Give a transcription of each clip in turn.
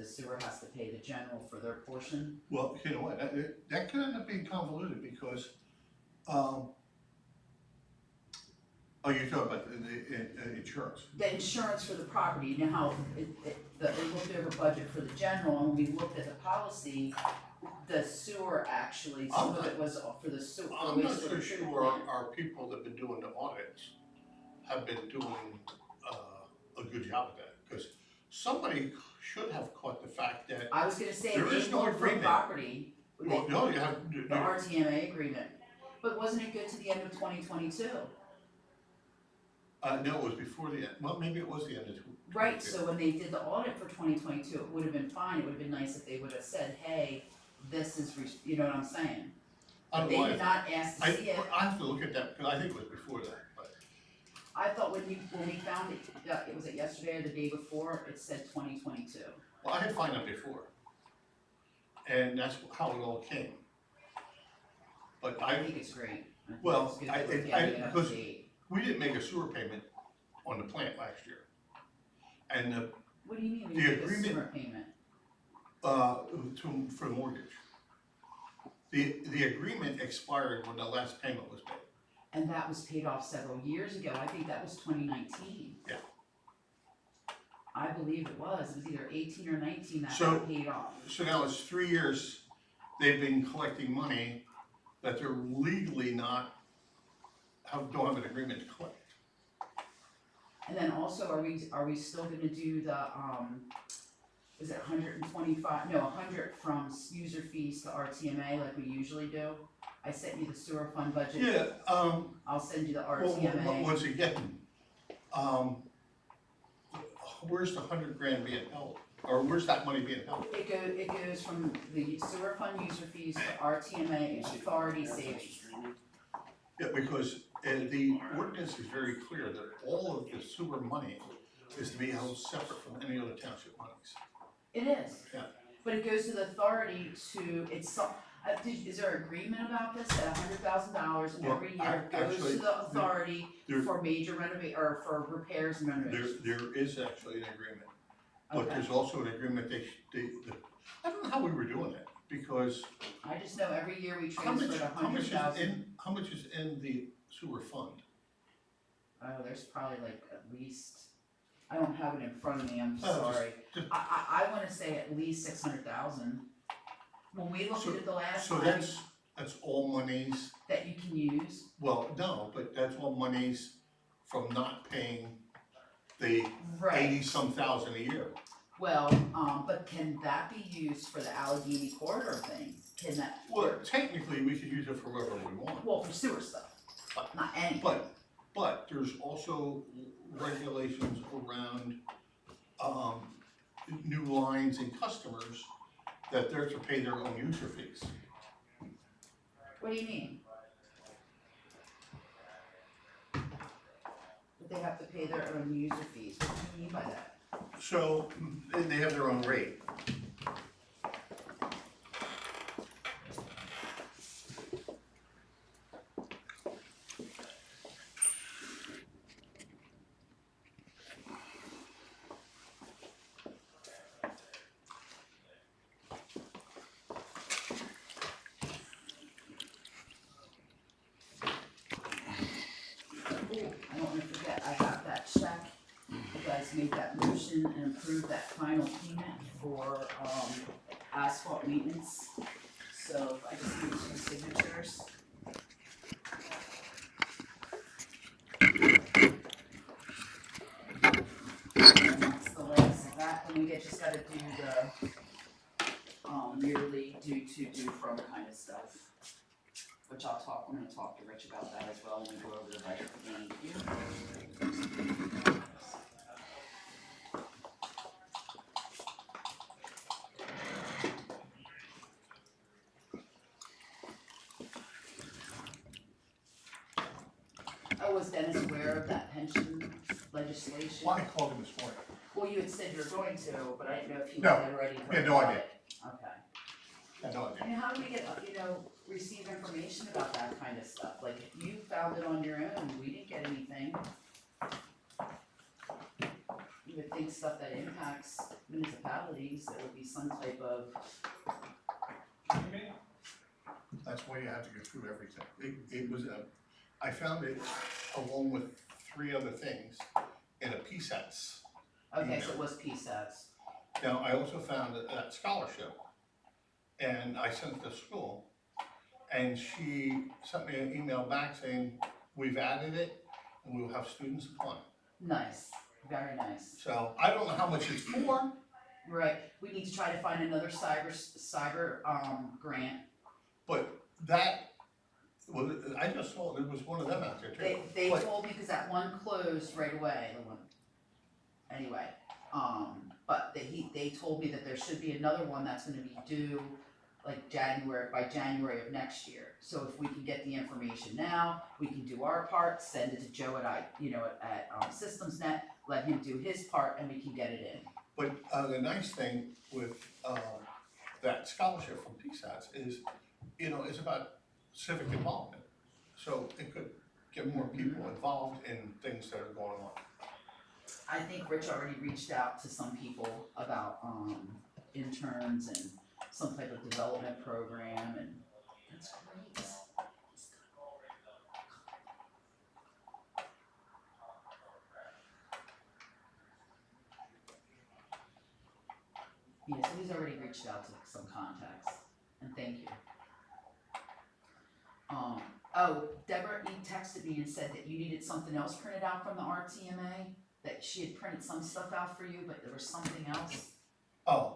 sewer has to pay the general for their portion. Well, you know what, that could end up being convoluted because, oh, you're talking about the insurance. The insurance for the property, you know how it looked over budget for the general, and when we looked at the policy, the sewer actually, some of it was for the sewer. I'm not so sure our people that have been doing the audits have been doing a good job of that, because somebody should have caught the fact that I was gonna say, there is they no looked for agreement. property, Well, no, you have, the RTMA agreement, but wasn't it good to the end of 2022? no, it was before the end, well, maybe it was the end of 2022. Right, so when they did the audit for 2022, it would have been fine, it would have been nice if they would have said, hey, this is, you know what I'm saying? I don't They know did why. not ask to see it. I have to look at that, because I think it was before that, but. I thought when we found it, it was yesterday or the day before, it said 2022. Well, I had found out before, and that's how it all came. But I think it's great. I think well, it's good I- that we're it- getting it up to because- date. we didn't make a sewer payment on the plant last year. And What do you mean, we the did a agreement- sewer payment? for the mortgage. The agreement expired when the last payment was made. And that was paid off several years ago, I think that was 2019. Yeah. I believe it was either 18 or 19 that So- got paid off. So now it's 3 years, they've been collecting money that they're legally don't have an agreement to collect. And then also, are we still gonna do the, is it 125, no, 100 from user fees to RTMA like we usually do? I sent you the sewer fund budget. Yeah, I'll send you the well, RTMA. once again, where's the $100,000 being held? Or where's that money being held? It goes from the sewer fund user fees to RTMA authority savings. Yeah, because the ordinance is very clear that all of the sewer money is to be held separate from any other township monies. It is. Yeah. But it goes to the authority to, is there agreement about this, at $100,000 and Well, every year goes actually, to the authority there- for major or for repairs and renovations? There is actually an agreement, but Okay. there's also an agreement I don't know how we were doing it, because I just know every year we how much, transferred how much is in the sewer fund? Oh, there's probably like at least, I don't have it in front of me, I'm Oh, sorry. just- I wanna say at least 600,000. When we looked at it the last So time, that's all monies, that you can use, well, no, but that's all monies from not paying the right, 80-some thousand a year. well, but can that be used for the Allegheny corridor thing? Can that, Well, technically, we could use it for whatever we want. well, for sewer stuff, not any. But there's also regulations around, new lines and customers that they're to pay their own user fees. What do you mean? That they have to pay their own user fees, what do you mean by that? So, they have their own rate. I don't wanna forget, I got that check, you guys made that motion and approved that final payment for, asphalt maintenance. So I just need 2 signatures. And that's the last of that, and we just gotta do the, yearly due to, due from kind of stuff. Which I'm gonna talk to Rich about that as well when we go over the budget again. Oh, was Dennis aware of that pension legislation? Well, I called him this morning. Well, you had said you were going to, but I didn't know if he No. had already heard Yeah, no, I about did. it. Okay. I know it. I mean, how do we get, receive information about that kind of stuff? Like, you found it on your own, we didn't get anything. you would think stuff that impacts municipalities, there would be some type of, That's why you have to go through everything. It was I found it along with 3 other things in a PSATs. okay, so it was PSATs. Now, I also found that scholarship, and I sent it to school, and she sent me an email back saying, we've added it, and we will have students apply. Nice, very nice. So, I don't know how much it's for, Right, we need to try to find another cyber grant. but that, well, I just saw there was one of them out there too. They But- told me, cause that one closed right away, the one, anyway, but they told me that there should be another one that's gonna be due like by January of next year. So if we can get the information now, we can do our part, send it to Joe at SystemsNet, let him do his part, and we can get it in. But the nice thing with that scholarship from PSATs is, it's about civic involvement. So it could get more people involved in things that are going on. I think Rich already reached out to some people about interns and some type of development program, and that's great. Yeah, so he's already reached out to some contacts, and thank you. Deborah texted me and said that you needed something else printed out from the RTMA, that she had printed some stuff out for you, but there was something else. Oh,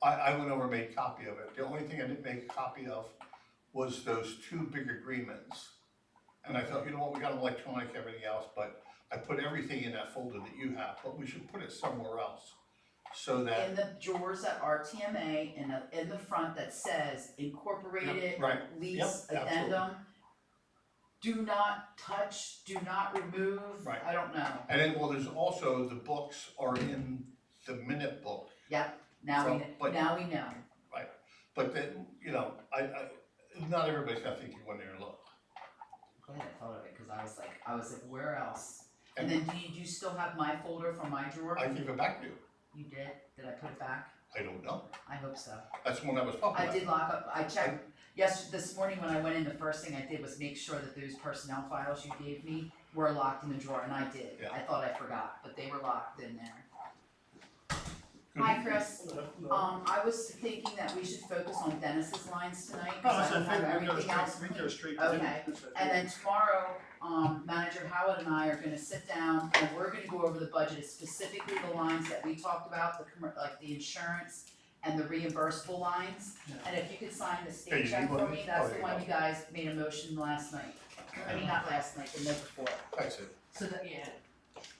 I went over and made a copy of it. The only thing I didn't make a copy of was those 2 big agreements. And I thought, you know what, we got electronic, everything else, but I put everything in that folder that you have, but we should put it somewhere else. So that, In the drawers at RTMA, in the front that says incorporated right, lease yep, addendum. Do not touch, do not remove, Right. I don't know. and then, well, there's also, the books are in the minute book. Yep, now So, we but- know. But then, not everybody's gonna think you went there and look. Glad I thought of it, cause I was like, where else? And then do you still have my folder from my drawer? I gave it back to you. You did? Did I put it back? I don't know. I hope so. That's the one I was talking I about. did lock up, I checked, this morning when I went in, the first thing I did was make sure that those personnel files you gave me were locked in the drawer, and I did. Yeah. I thought I forgot, but they were locked in there. Good. Hi, Chris. I was thinking that we should focus on Dennis's lines tonight, No, cause I that's don't the have thing, everything else. we go straight. Okay. And then tomorrow, Manager Howard and I are gonna sit down and we're gonna go over the budget, specifically the lines that we talked about, like the insurance and the reimbursable lines. Yeah. And if you could sign the Hey, state you check need one for of me, these? that's Oh, the there one you you guys made a motion last night. I mean, not last night, the night before. That's it. So that, yeah,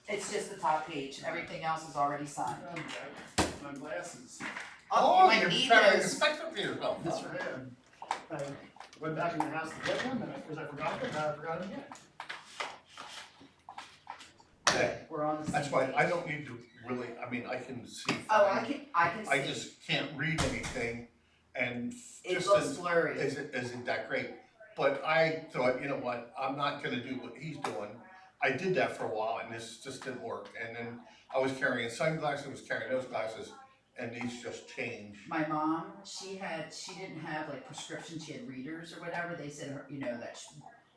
it's just the top page, everything else is already signed. My glasses. Oh, you might you're need trying to those. inspect them for yourself. That's right. I went back in the house to get them, and because I forgot them, now I forgot them again. Okay. We're on the same That's why page. I don't need to really, I can see. Oh, fine. I can see. I just can't read anything, and It just looks as, blurry. isn't that great? But I thought, you know what, I'm not gonna do what he's doing. I did that for a while and this just didn't work. And then I was carrying sunglasses, I was carrying those glasses, and these just changed. My mom, she didn't have like prescriptions, she had readers or whatever, they said her,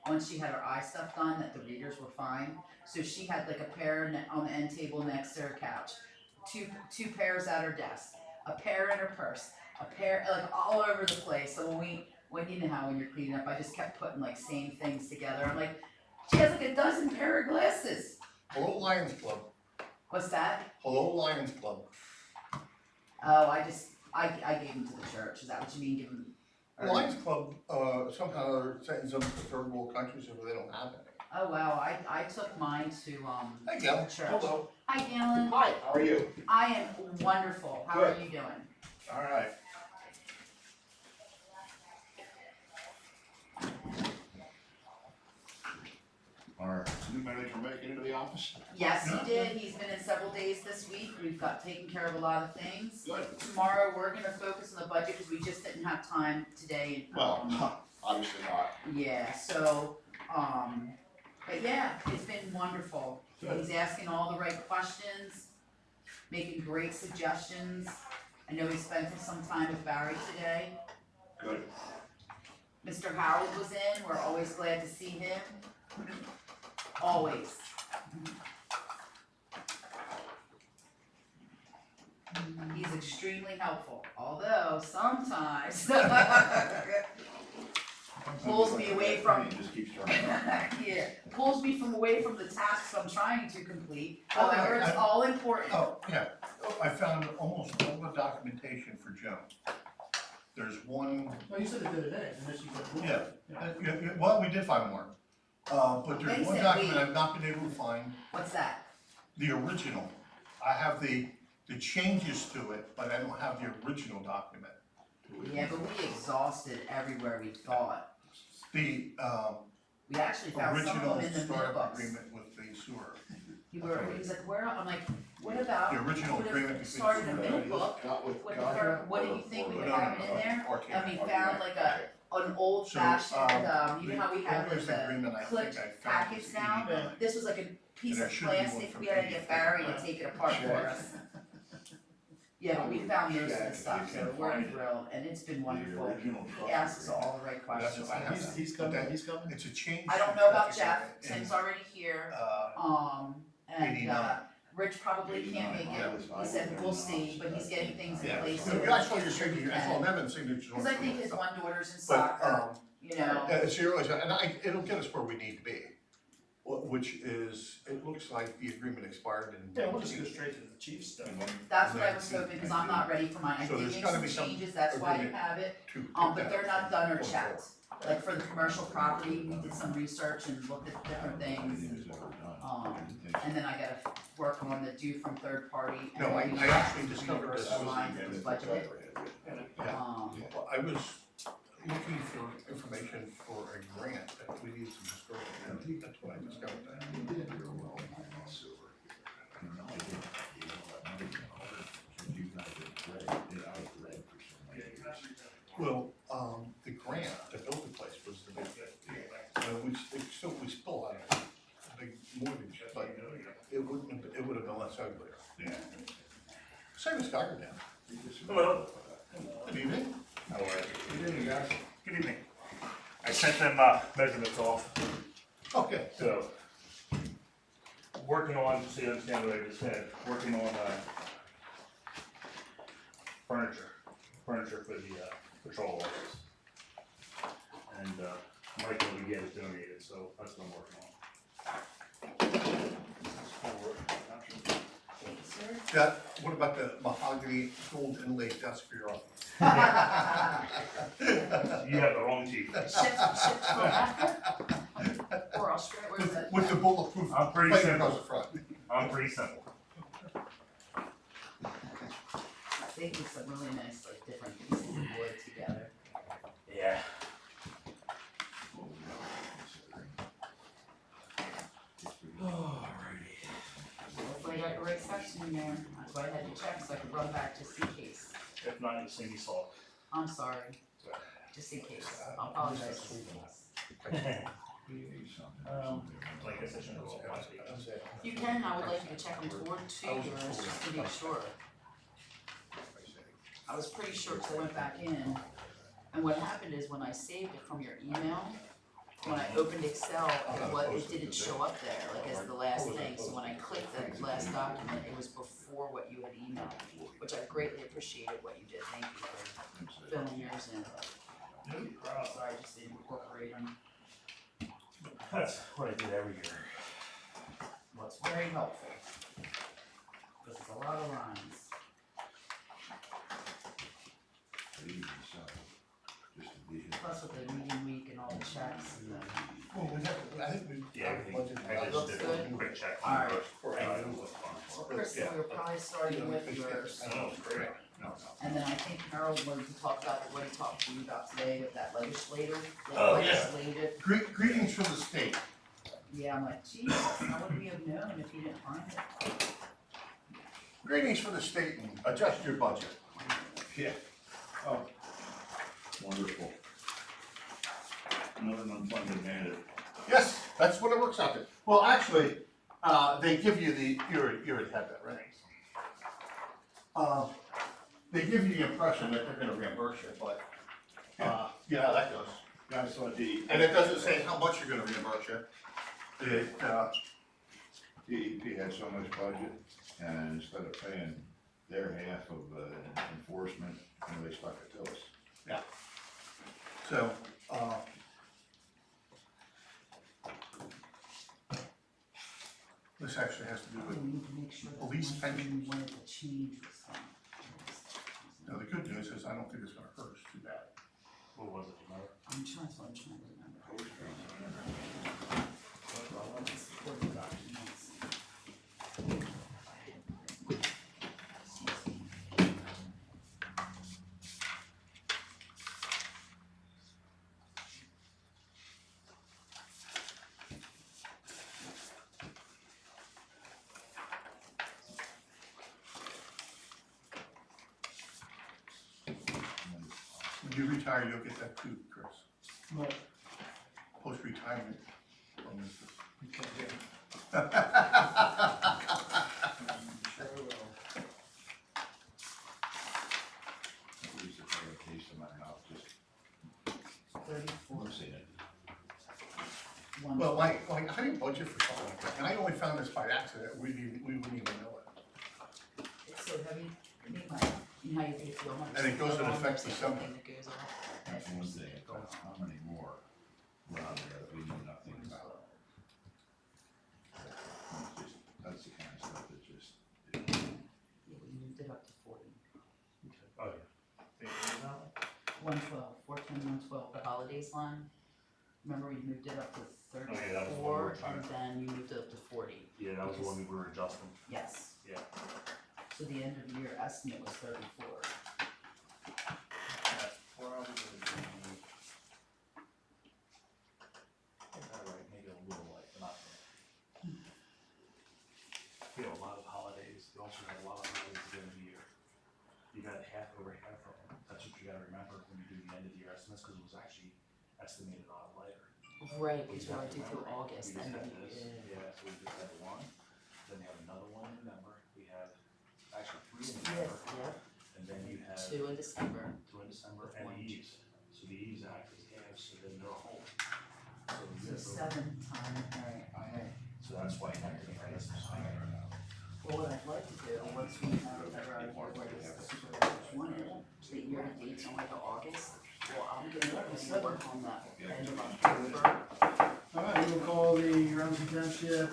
once she had her eye stuff done, that the readers were fine. So she had like a pair on the end table next to her couch, two pairs at her desk, a pair in her purse, a pair, like all over the place. So when you know how when you're cleaning up, I just kept putting like same things together. I'm like, she has like a dozen pair of glasses. Hello Lions Club, What's that? hello Lions Club. Oh, I gave them to the church, is that what you mean, give them? The Lions Club, somehow they're sending them to third world countries where they don't have any. Oh, wow, I took mine to, There you go. church. Hello. Hi, Galen. Hi, how are you? I am wonderful. How are you doing? All right. Our new manager make it into the office? Yes, he did. He's been in several days this week. We've got taken care of a lot of things. Good. Tomorrow, we're gonna focus on the budget because we just didn't have time today. Well, obviously not. Yeah, so, but yeah, it's been wonderful. Good. He's asking all the right questions. making great suggestions. I know he spent some time with Barry today. Good. Mr. Howard was in, we're always glad to see him. Always. He's extremely helpful, although sometimes pulls me away from, It just keeps turning on. yeah, pulls me away from the tasks I'm trying to complete. However, it's all important. Oh, yeah, I found almost all the documentation for Joan. There's one, Well, you said it the other day, unless you said more. yeah, well, we did find more. But They there's one said document we- I've not been able to find, What's that? the original. I have the changes to it, but I don't have the original document. Yeah, but we exhausted everywhere we thought. The, We actually found some original of them in the startup mailbox. agreement with the sewer. He was like, where, I'm like, what about, The original would agreement have between started a the middle sewer- book With with the third, what do you think we No, would no, have no, in there? RTM. And we found like an old fashioned, you know how we have There's like the agreement the I think clipped I found packets was now? 89. This was like a piece And of there should be one plastic, from we had to get 84. Barry to take it apart for Check. us. Yeah, but we found most of the Check, stuff, you so can we're find it. thrilled, and it's been The wonderful. original He asks us all the right That's questions. what I have. He's coming, he's coming. It's a change. I don't to know about traffic Jeff, agreement Tim's in, already here, and 89. Rich probably can't make it, he said we'll see, but he's getting things in Yeah, place. I saw your signature, I saw Nevin's signature. Cause I think his one daughter's in But, soccer, you know, it's your, and it'll get us where we need to be. Which is, it looks like the agreement expired in. Yeah, we'll just go straight to the chief stuff. that's what I was hoping, cause I'm not ready for mine, I So did there's make gotta some be some changes, that's why I agreement have it, to but take they're that not done or going checked. forward. Like for the commercial property, we did some research and looked at different things, and then I gotta work on the due from third party. and No, I maybe actually the discovered this. universal lines that was budgeted. Yeah. Well, I was looking for information for a grant that we need some historical, that's what I discovered. Well, the grant to build the place was the big thing. We still have a big mortgage, but it would have been less uglier. Yeah. Same as Stockton. Hello. Good evening. How are you? Good evening, guys. Good evening. I sent them measurements off, Okay. so working on, so you understand what I just said, working on furniture for the patrol office. And Mike will get it donated, so that's what I'm working on. That, what about the mahogany gold inlaid desk for your office? You have the wrong chief. Ships from Africa? Or Australia, where's that? With the bulletproof I'm pretty plate simple. across the front. I'm pretty simple. They do some really nice, like, different pieces of wood together. Yeah. Hopefully I got the right section in there, that's why I had to check, so I could run back just in case. If not, you'll see me solve. I'm sorry, just in case, I apologize just in case. Like I said, shouldn't go off my speed. If you can, I would like you to check them toward to yours, just to make sure. I was pretty sure, cause I went back in, and what happened is when I saved it from your email, when I opened Excel, it didn't show up there, like as the last thing, so when I clicked that last document, it was before what you had emailed, which I greatly appreciated what you did, thank you for filling yours in. Sorry, I just didn't incorporate them, That's what I did every year. what's very helpful, because it's a lot of lines. Plus with the meeting week and all the checks and the. Well, we have to, I think we. Yeah, I Looks just did good. a quick check All on right. the first. It was Well, fine. Kristen, we were probably starting with yours, Oh, great. and then I think Harold wanted to talk about what he talked to you about today, with that legislator. Oh, yeah. Legislative, Greetings from the state. yeah, I'm like, geez, how would we have known if he didn't find it? Greetings from the state and adjust your budget. Yeah. Oh. Wonderful. Another unfunded mandate. Yes, that's what it works out to. Well, actually, they give you the, you already have that, right? They give you the impression that they're gonna reimburse you, but, you know how that goes. Guys saw DEP. And it doesn't say how much you're gonna reimburse you. It, DEP had so much budget, and instead of paying their half of enforcement, you know, they stuck it to us. so, this actually has to do We with, need to make sure that Police one thing pensions. we wanted to change was done. now the good news is I don't think it's gonna hurt us too bad. What was it, remember? I'm trying to remember. Supporting documents. When you retire, you'll get that too, Chris, But, post-retirement bonuses. okay, yeah. Sure will. We used to pay a case in my house, just 34, seeing it. one. Well, like, I didn't budget for something like that, and I only found this by accident, we wouldn't even know it. It's so heavy, you need my, you know how you pay for the one. And it goes in effect There's December. something that goes off. That's one thing, but how many more were out there that we knew nothing about? That's the kind of stuff that just, Yeah, we moved it up to 40. Oh, yeah. They did that? 112, 410, 112, the holidays line. Remember we moved it up to Oh, yeah, that was the one we were 34 trying and to- then you moved it up to 40. Yeah, that was the one we were adjusting. Yes. Yeah. So the end of the year estimate was 34. That's probably gonna be. Alright, maybe a little light, but not bad. We have a lot of holidays, we also have a lot of holidays at the end of the year. You got half over half of them, that's what you gotta remember when you do the end of the year estimates, cause it was actually estimated on later. Right, We because just we're have to due through remember, August, we just end of had the this, year. yeah, so we just had one, then we have another one in November, we have actually three in Yes, November, yep, and then you have 2 in December. two in December With and one. the Eves. So the Eves act as halves, so then they're whole. So the So years over. 7 times, alright. So that's why you have to make this higher. Well, what I'd like to do, once we have a better idea what is the supervisors wanted, the year to date's only to August, well, I'm gonna work on that end of October. Alright, we'll call the Robeson Township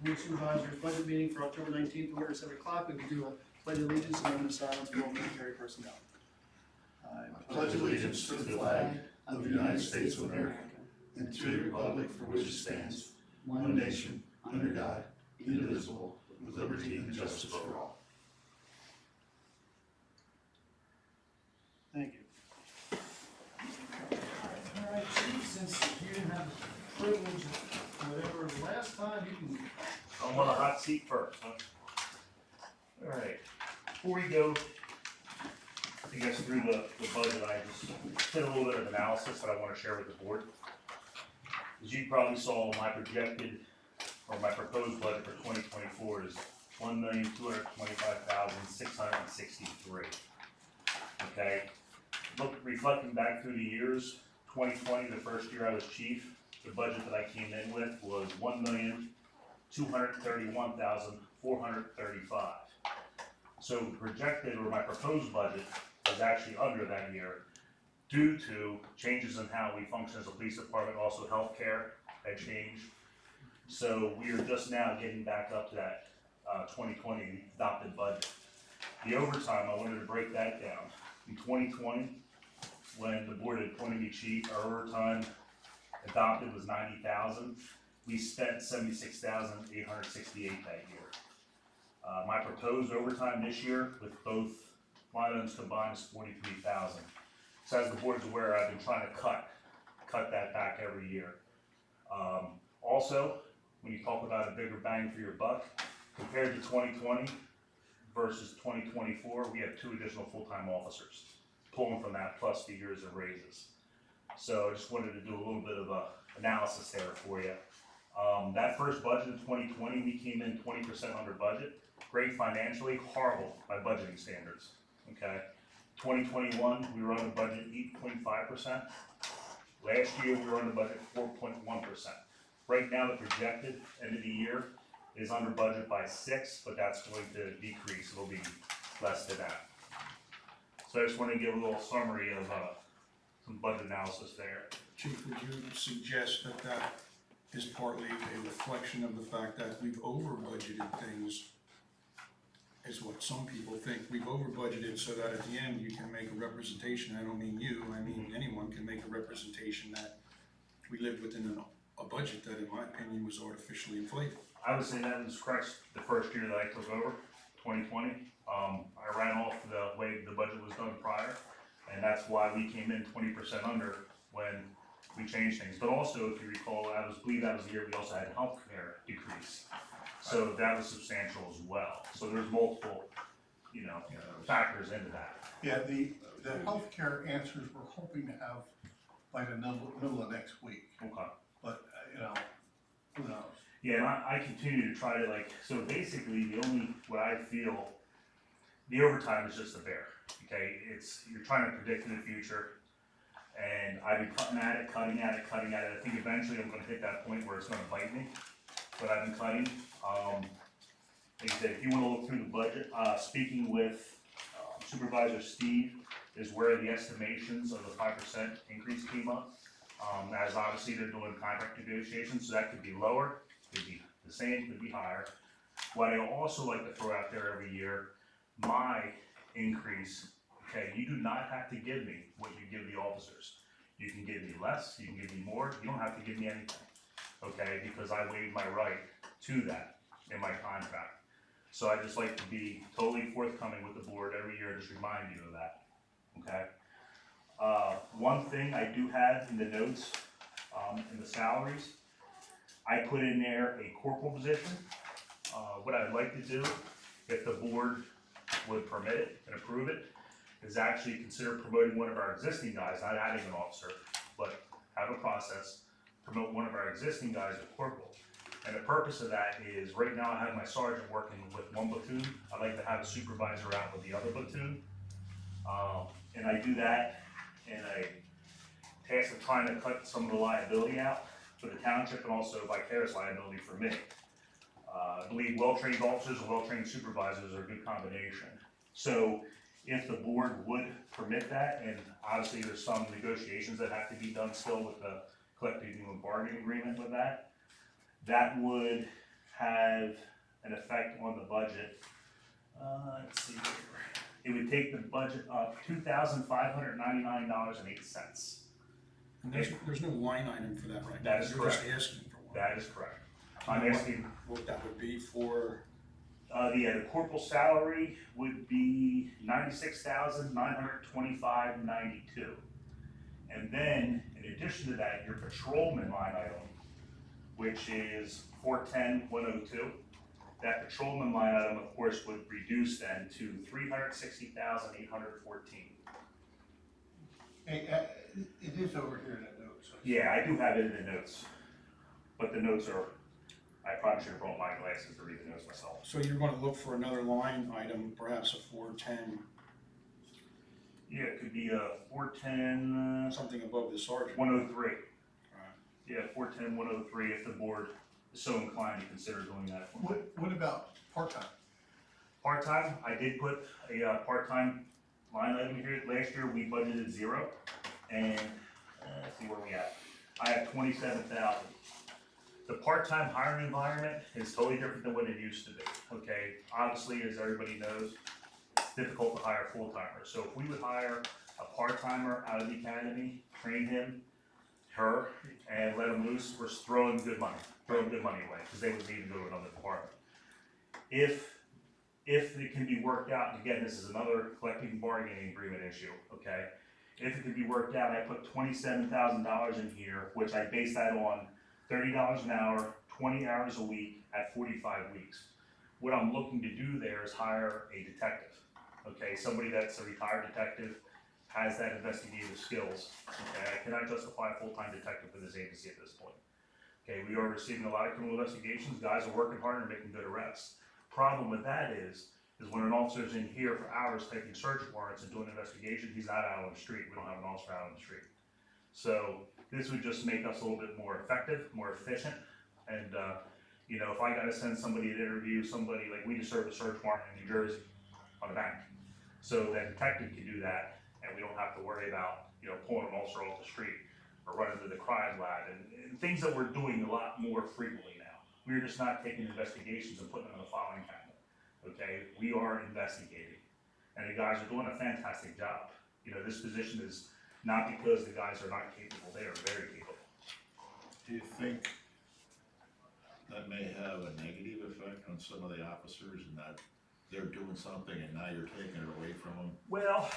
Board of Supervisors budget meeting for October 19th, to order at 7 o'clock. We can do a pledge of allegiance and moment of silence for all military personnel. I Pledge allegiance to the flag of the United States of America and to the republic for which it stands, one nation, under God, indivisible, with liberty and justice for all. Thank you. Alright, Chief, since you didn't have the privilege of whatever last time, you can. I'm on the hot seat first, huh? Alright, before we go, I guess through the budget, I just did a little bit of analysis that I wanna share with the board. As you probably saw, my projected, or my proposed budget for 2024 is $1,225,663. Okay, reflecting back through the years, 2020, the first year I was chief, the budget that I came in with was $1,231,435. So the projected, or my proposed budget, was actually under that year due to changes in how we function as a police department, also healthcare had changed. So we are just now getting back up to that 2020 adopted budget. The overtime, I wanted to break that down. In 2020, when the board had appointed me chief, our overtime adopted was 90,000. We spent 76,868 that year. My proposed overtime this year with both line items combined is 43,000. So as the board's aware, I've been trying to cut that back every year. Also, when you talk about a bigger bang for your buck, compared to 2020 versus 2024, we have 2 additional full-time officers, pulling from that plus the years of raises. So I just wanted to do a little bit of a analysis there for you. That first budget in 2020, we came in 20% under budget. great financially, horrible by budgeting standards, okay? 2021, we were on the budget 8.5%. Last year, we were on the budget 4.1%. Right now, the projected end of the year is under budget by 6, but that's going to decrease, it'll be less than that. So I just want to give a little summary of some budget analysis there. Chief, would you suggest that that is partly a reflection of the fact that we've over budgeted things, is what some people think. We've over budgeted so that at the end you can make a representation, I don't mean you, I mean anyone can make a representation that we lived within a budget that in my opinion was artificially inflated. I would say that was correct the first year that I took over, 2020. I ran off the way the budget was done prior, and that's why we came in 20% under when we changed things. But also, if you recall, I believe that was the year we also had healthcare decrease. So that was substantial as well. So there's multiple, factors into that. Yeah, the healthcare answers we're hoping to have by the middle of next week, Okay. but, who knows? Yeah, and I continue to try to so basically what I feel, the overtime is just a bear, okay? You're trying to predict in the future, and I've been cutting at it. I think eventually I'm gonna hit that point where it's gonna bite me, but I've been cutting. Like I said, if you wanna look through the budget, speaking with Supervisor Steve is where the estimations of the 5% increase came up. As obviously they're doing contract negotiations, so that could be lower, could be the same, could be higher. What I also like to throw out there every year, my increase, okay, you do not have to give me what you give the officers. You can give me less, you can give me more, you don't have to give me anything, okay, because I waive my right to that in my contract. So I just like to be totally forthcoming with the board every year, just remind you of that, okay? One thing I do have in the notes, in the salaries, I put in there a corporal position. What I'd like to do, if the board would permit it and approve it, is actually consider promoting one of our existing guys, not adding an officer, but have a process, promote one of our existing guys to corporal. And the purpose of that is, right now I have my sergeant working with one platoon, I'd like to have a supervisor out with the other platoon. And I do that in a task of trying to cut some of the liability out for the township and also vicarious liability for me. I believe well-trained officers and well-trained supervisors are a good combination. So if the board would permit that, and obviously there's some negotiations that have to be done still with the collective bargaining agreement with that, that would have an effect on the budget. Let's see here. It would take the budget up $2,599.08. And there's no line item for that right now. That is You're just correct. asking for one. That is correct. I'm asking, What that would be for, the corporal salary would be $96,925.92. And then, in addition to that, your patrolman line item, which is $410,102. That patrolman line item, of course, would reduce then to $360,814. Hey, it is over here in the notes. Yeah, I do have it in the notes, but the notes are, I probably should have brought my glasses to read the notes myself. so you're gonna look for another line item, perhaps a 410, Yeah, it could be a 410, something above the sergeant. 103. Right. Yeah, 410, 103, if the board is so inclined to consider doing that for me. What about part-time? Part-time, I did put a part-time line item here. Last year, we budgeted 0, and let's see where we at. I have 27,000. The part-time hiring environment is totally different than what it used to be, okay? Obviously, as everybody knows, it's difficult to hire full-timers. So if we would hire a part-timer out of the academy, train him, her, and let him loose, we're throwing good money away, because they would need to go to another department. If it can be worked out, and again, this is another collective bargaining agreement issue, okay? If it can be worked out, I put $27,000 in here, which I base that on $30 an hour, 20 hours a week at 45 weeks. What I'm looking to do there is hire a detective, okay? Somebody that's a retired detective, has that investigative skills, okay? I cannot justify a full-time detective for this agency at this point. Okay, we are receiving a lot of criminal investigations, guys are working hard and making good arrests. Problem with that is when an officer's in here for hours taking search warrants and doing an investigation, he's not out on the street. We don't have an officer out on the street. So this would just make us a little bit more effective, more efficient. And, you know, if I gotta send somebody to interview somebody, like we just served a search warrant in New Jersey on a bank. So that detective can do that, and we don't have to worry about, you know, pulling an officer off the street or running to the crime lab and things that we're doing a lot more frequently now. We're just not taking investigations and putting them in a filing cabinet, okay? We are investigating, and the guys are doing a fantastic job. You know, this position is not because the guys are not capable, they are very capable. Do you think that may have a negative effect on some of the officers in that they're doing something and now you're taking it away from them? Well, I'll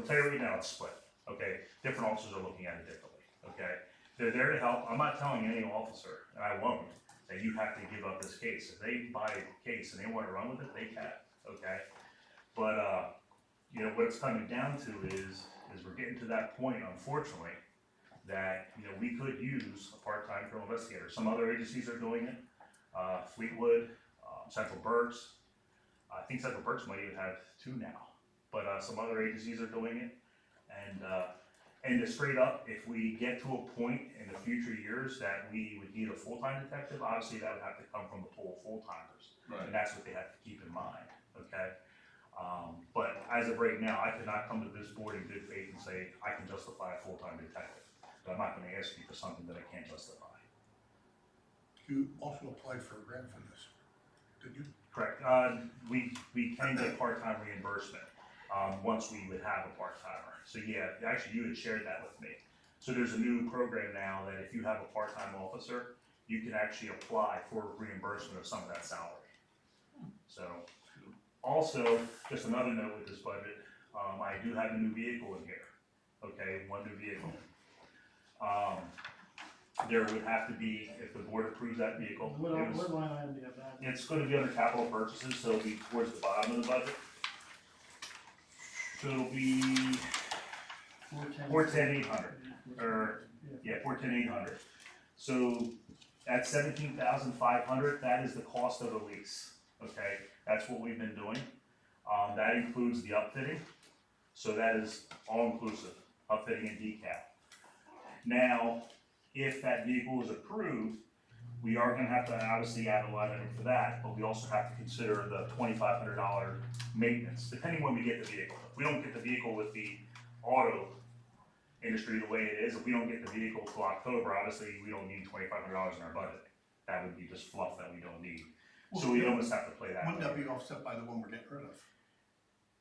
tell you right now, it's split, okay? Different officers are looking at it differently, okay? They're there to help. I'm not telling any officer, and I won't, that you have to give up this case. If they buy a case and they want to run with it, they can, okay? But, you know, what it's coming down to is we're getting to that point, unfortunately, that, you know, we could use a part-time criminal investigator. Some other agencies are doing it, Fleetwood, Central Berks. I think Central Berks might even have 2 now, but some other agencies are doing it. And straight up, if we get to a point in the future years that we would need a full-time detective, obviously that would have to come from the pool of full-timers. Right. And that's what they have to keep in mind, okay? But as of right now, I could not come to this board in good faith and say, I can justify a full-time detective. But I'm not gonna ask you for something that I can't justify. You also applied for a grant for this, did you? Correct, we can get part-time reimbursement, once we would have a part-timer. So yeah, actually you had shared that with me. So there's a new program now that if you have a part-time officer, you can actually apply for reimbursement of some of that salary. So, also, just another note with this budget, I do have a new vehicle in here, okay, 1 new vehicle. There would have to be, if the board approves that vehicle. What line item do you have that? It's gonna be under capital purchases, so it'll be towards the bottom of the budget. So it'll be 410,800, or, yeah, 410,800. So at 17,500, that is the cost of the lease, okay? That's what we've been doing. That includes the upfitting, so that is all inclusive, upfitting and decal. Now, if that vehicle is approved, we are gonna have to obviously add a line item for that, but we also have to consider the $2,500 maintenance, depending when we get the vehicle. If we don't get the vehicle with the auto industry the way it is, if we don't get the vehicle till October, obviously, we don't need $2,500 in our budget. That would be just fluff that we don't need. So we almost have to play that. Wouldn't that be offset by the one we're getting rid of?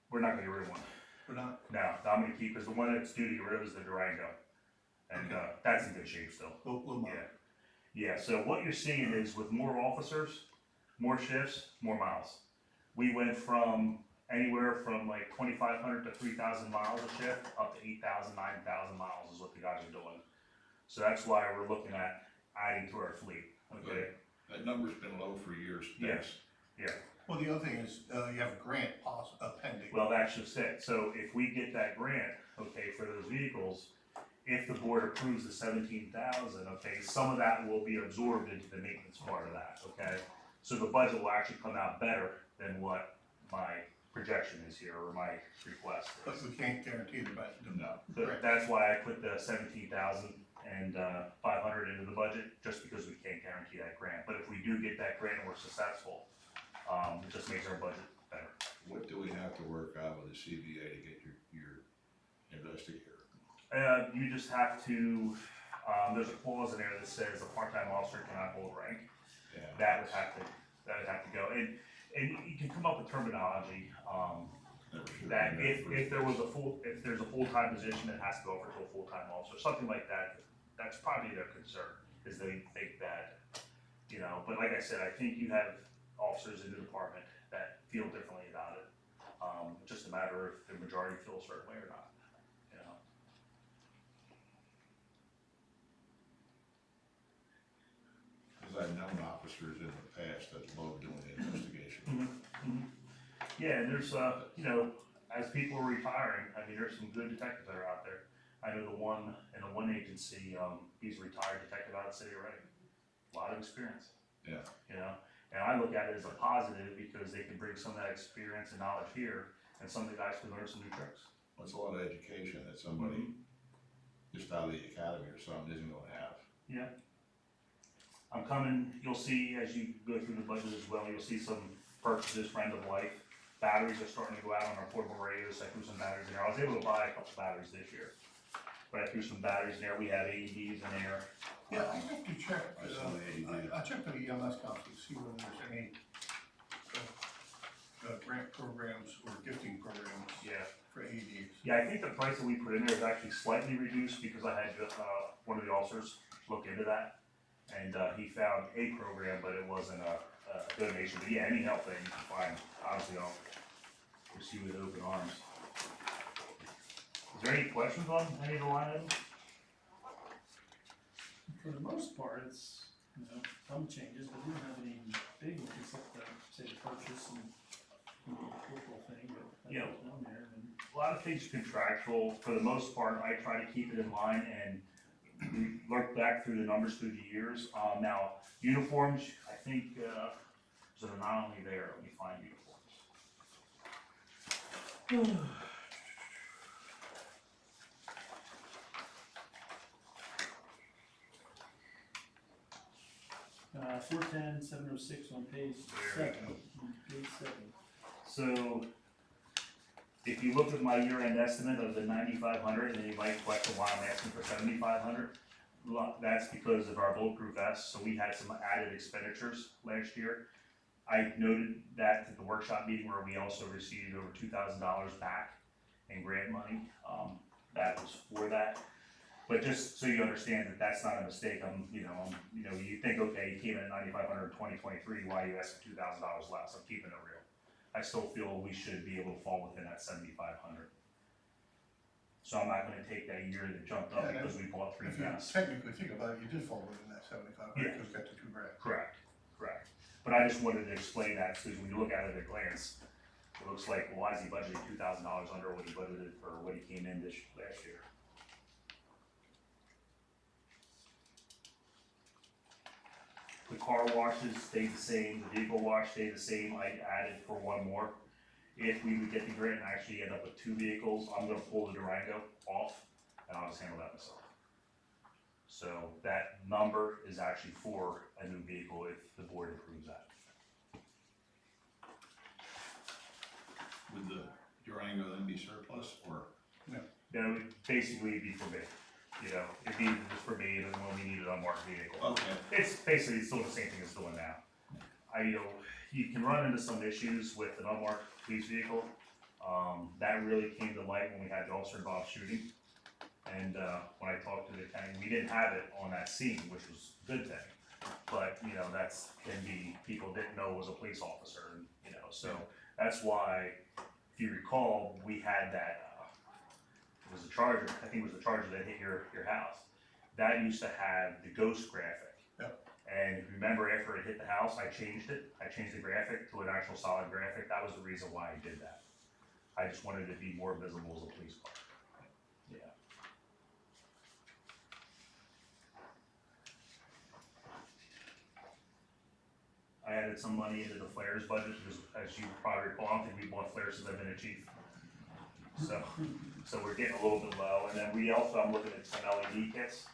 We're not gonna get rid of one. We're not, No, I'm gonna keep, because the one that's due to get rid of is the Durango. And, that's in good shape still. we'll Yeah. Yeah, so what you're seeing is with more officers, more shifts, more miles. We went from anywhere from like 2,500 to 3,000 miles a shift, up to 8,000, 9,000 miles is what the guys are doing. So that's why we're looking at adding to our fleet, okay? That number's been low for years. Yes, yeah. Well, the other thing is, you have a grant pending. Well, that's just it. So if we get that grant, okay, for those vehicles, if the board approves the 17,000, okay, some of that will be absorbed into the maintenance part of that, okay? So the budget will actually come out better than what my projection is here, or my request But is. we can't guarantee the No. So grant. that's why I put the 17,500 into the budget, just because we can't guarantee that grant. But if we do get that grant and we're successful, it just makes our budget better. What do we have to work out with the CBA to get your investigator? You just have to, there's a clause in there that says a part-time officer cannot hold rank. Yeah. That would have to go, and you can come up with terminology, Never should that have been if that there's a full-time position that has to go over to a full-time officer, something like that, that's probably their concern, is they think that, you know, but like I said, I think you have officers in the department that feel differently about it. It's just a matter if the majority feel a certain way or not, you know. Because I've known officers in the past that love doing the investigation. Yeah, and there's, you know, as people are retiring, I mean, there's some good detectives that are out there. I know the one in the one agency, he's a retired detective out of the city already. A lot of experience. Yeah. You know, And I look at it as a positive because they can bring some of that experience and knowledge here, and some of the guys can learn some new tricks. It's a lot of education that somebody just out of the academy or something isn't gonna have. Yeah. I'm coming, you'll see as you go through the budget as well, you'll see some purchases for end of life. Batteries are starting to go out on our portable radios, I threw some batteries in there, I was able to buy a couple batteries this year. But I threw some batteries in there, we have AEDs in there. Yeah, I have to check, I saw the AED. I'll check with the EMS council to see whether there's any grant programs or gifting programs Yeah. for AEDs. Yeah, I think the price that we put in there is actually slightly reduced because I had, one of the officers look into that. And, he found a program, but it wasn't a donation, but yeah, any help that you can find, honestly, I'll receive with open arms. Is there any questions on any of the line items? For the most part, it's, some changes, but we don't have any big ones except the, say, the purchase and the football thing, but Yeah. that's down there, and A lot of things contractual, for the most part, I try to keep it in line and we look back through the numbers through the years. Now, uniforms, I think, there's an anomaly there, let me find uniforms. 410-706 on page There 7, on page 7. So, if you look at my year-end estimate of the 9,500, then you might question why I'm asking for 7,500. That's because of our bulletproof vests, so we had some added expenditures last year. I noted that at the workshop meeting where we also received over $2,000 back in grant money. That was for that. But just so you understand that that's not a mistake, you think, okay, you came in at 9,500 in 2023, why are you asking $2,000 less? I'm keeping it real. I still feel we should be able to fall within that 7,500. So I'm not gonna take that year that jumped up Yeah, because we bought 3 If you vests. technically think about it, you did fall within that 75, Yeah. because you got the 2 grand. Correct. But I just wanted to explain that, because when you look at it at a glance, it looks like, well, why is he budgeting $2,000 under what he budgeted for what he came in last year? The car washes stayed the same, the vehicle wash stayed the same, I added for 1 more. If we would get the grant and actually end up with 2 vehicles, I'm gonna pull the Durango off, and I'll just handle that myself. So that number is actually for a new vehicle if the board approves that. Would the Durango then be surplus or? That would basically be for me, it'd be just for me, and then when we need an unmarked vehicle. Okay. It's basically still the same thing it's doing now. You can run into some issues with an unmarked police vehicle. That really came to light when we had the officer involved shooting. And, when I talked to the county, we didn't have it on that scene, which was a good thing. But, that's, can be, people didn't know it was a police officer, and, so that's why, if you recall, we had that, it was a Charger, I think it was the Charger that hit your house. That used to have the ghost graphic. Yep. And remember, after it hit the house, I changed it. I changed the graphic to an actual solid graphic. That was the reason why I did that. I just wanted it to be more visible as a police car. Yeah. I added some money into the flares budget because, as you probably recall, I don't think we bought flares since I've been a chief. So we're getting a little bit low, and then I'm looking at some LED kits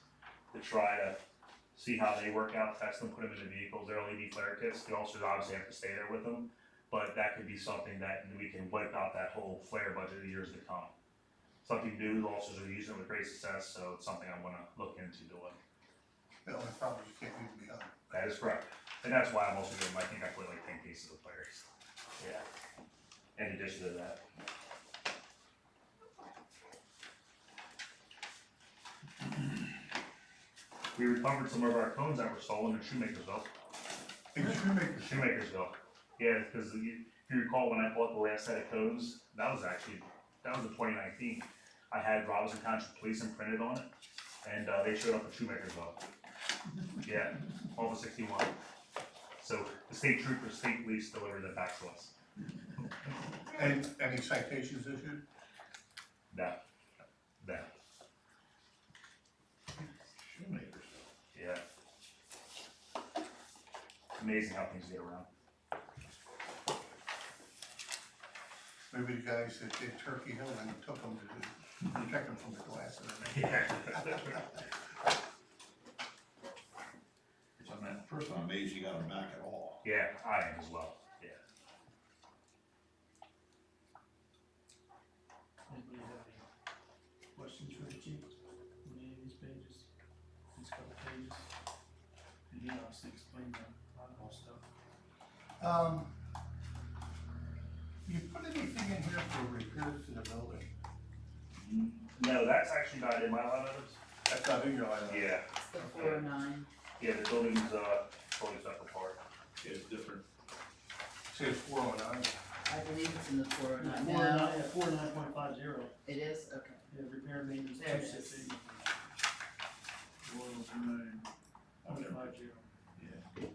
to try to see how they work out, test them, put them in the vehicles. They're LED flare kits. The officers obviously have to stay there with them, but that could be something that we can wipe out that whole flare budget of years to come. Something new, the officers are using it with great success, so it's something I wanna look into doing. The only problem is you can't leave them behind. That is correct, and that's why I'm also doing, I think I put like 10 cases of flares. Yeah. In addition to that. We recovered some of our cones that were stolen in Shoemakersville. And Shoemakersville. Yeah, because if you recall when I bought the last set of cones, that was in 2019. I had Robeson Township Police imprinted on it, and they showed up at Shoemakersville. Yeah, all the 61. So the state police delivered it back to us. Any citations issued? No. Shoemakersville. Yeah. amazing how things get around. Maybe the guys that did Turkey Hill and took them to protect them from the glass in their Yeah. So, man, first I'm amazed you got them back at all. Yeah, I am as well, yeah. Anybody have any questions for the chief? On any of these pages? These couple pages? And he obviously explained the oddball stuff. You put anything in here for repairs to the building? No, that's actually not in my line items. That's not in your line item. Yeah, It's the 409. yeah, the building's, totally separate part. It's different. Says 409. I believe it's in the 409. No, 49.50. it is, okay. Yeah, repair and maintenance, There it is. 268. Okay. 150. Yeah.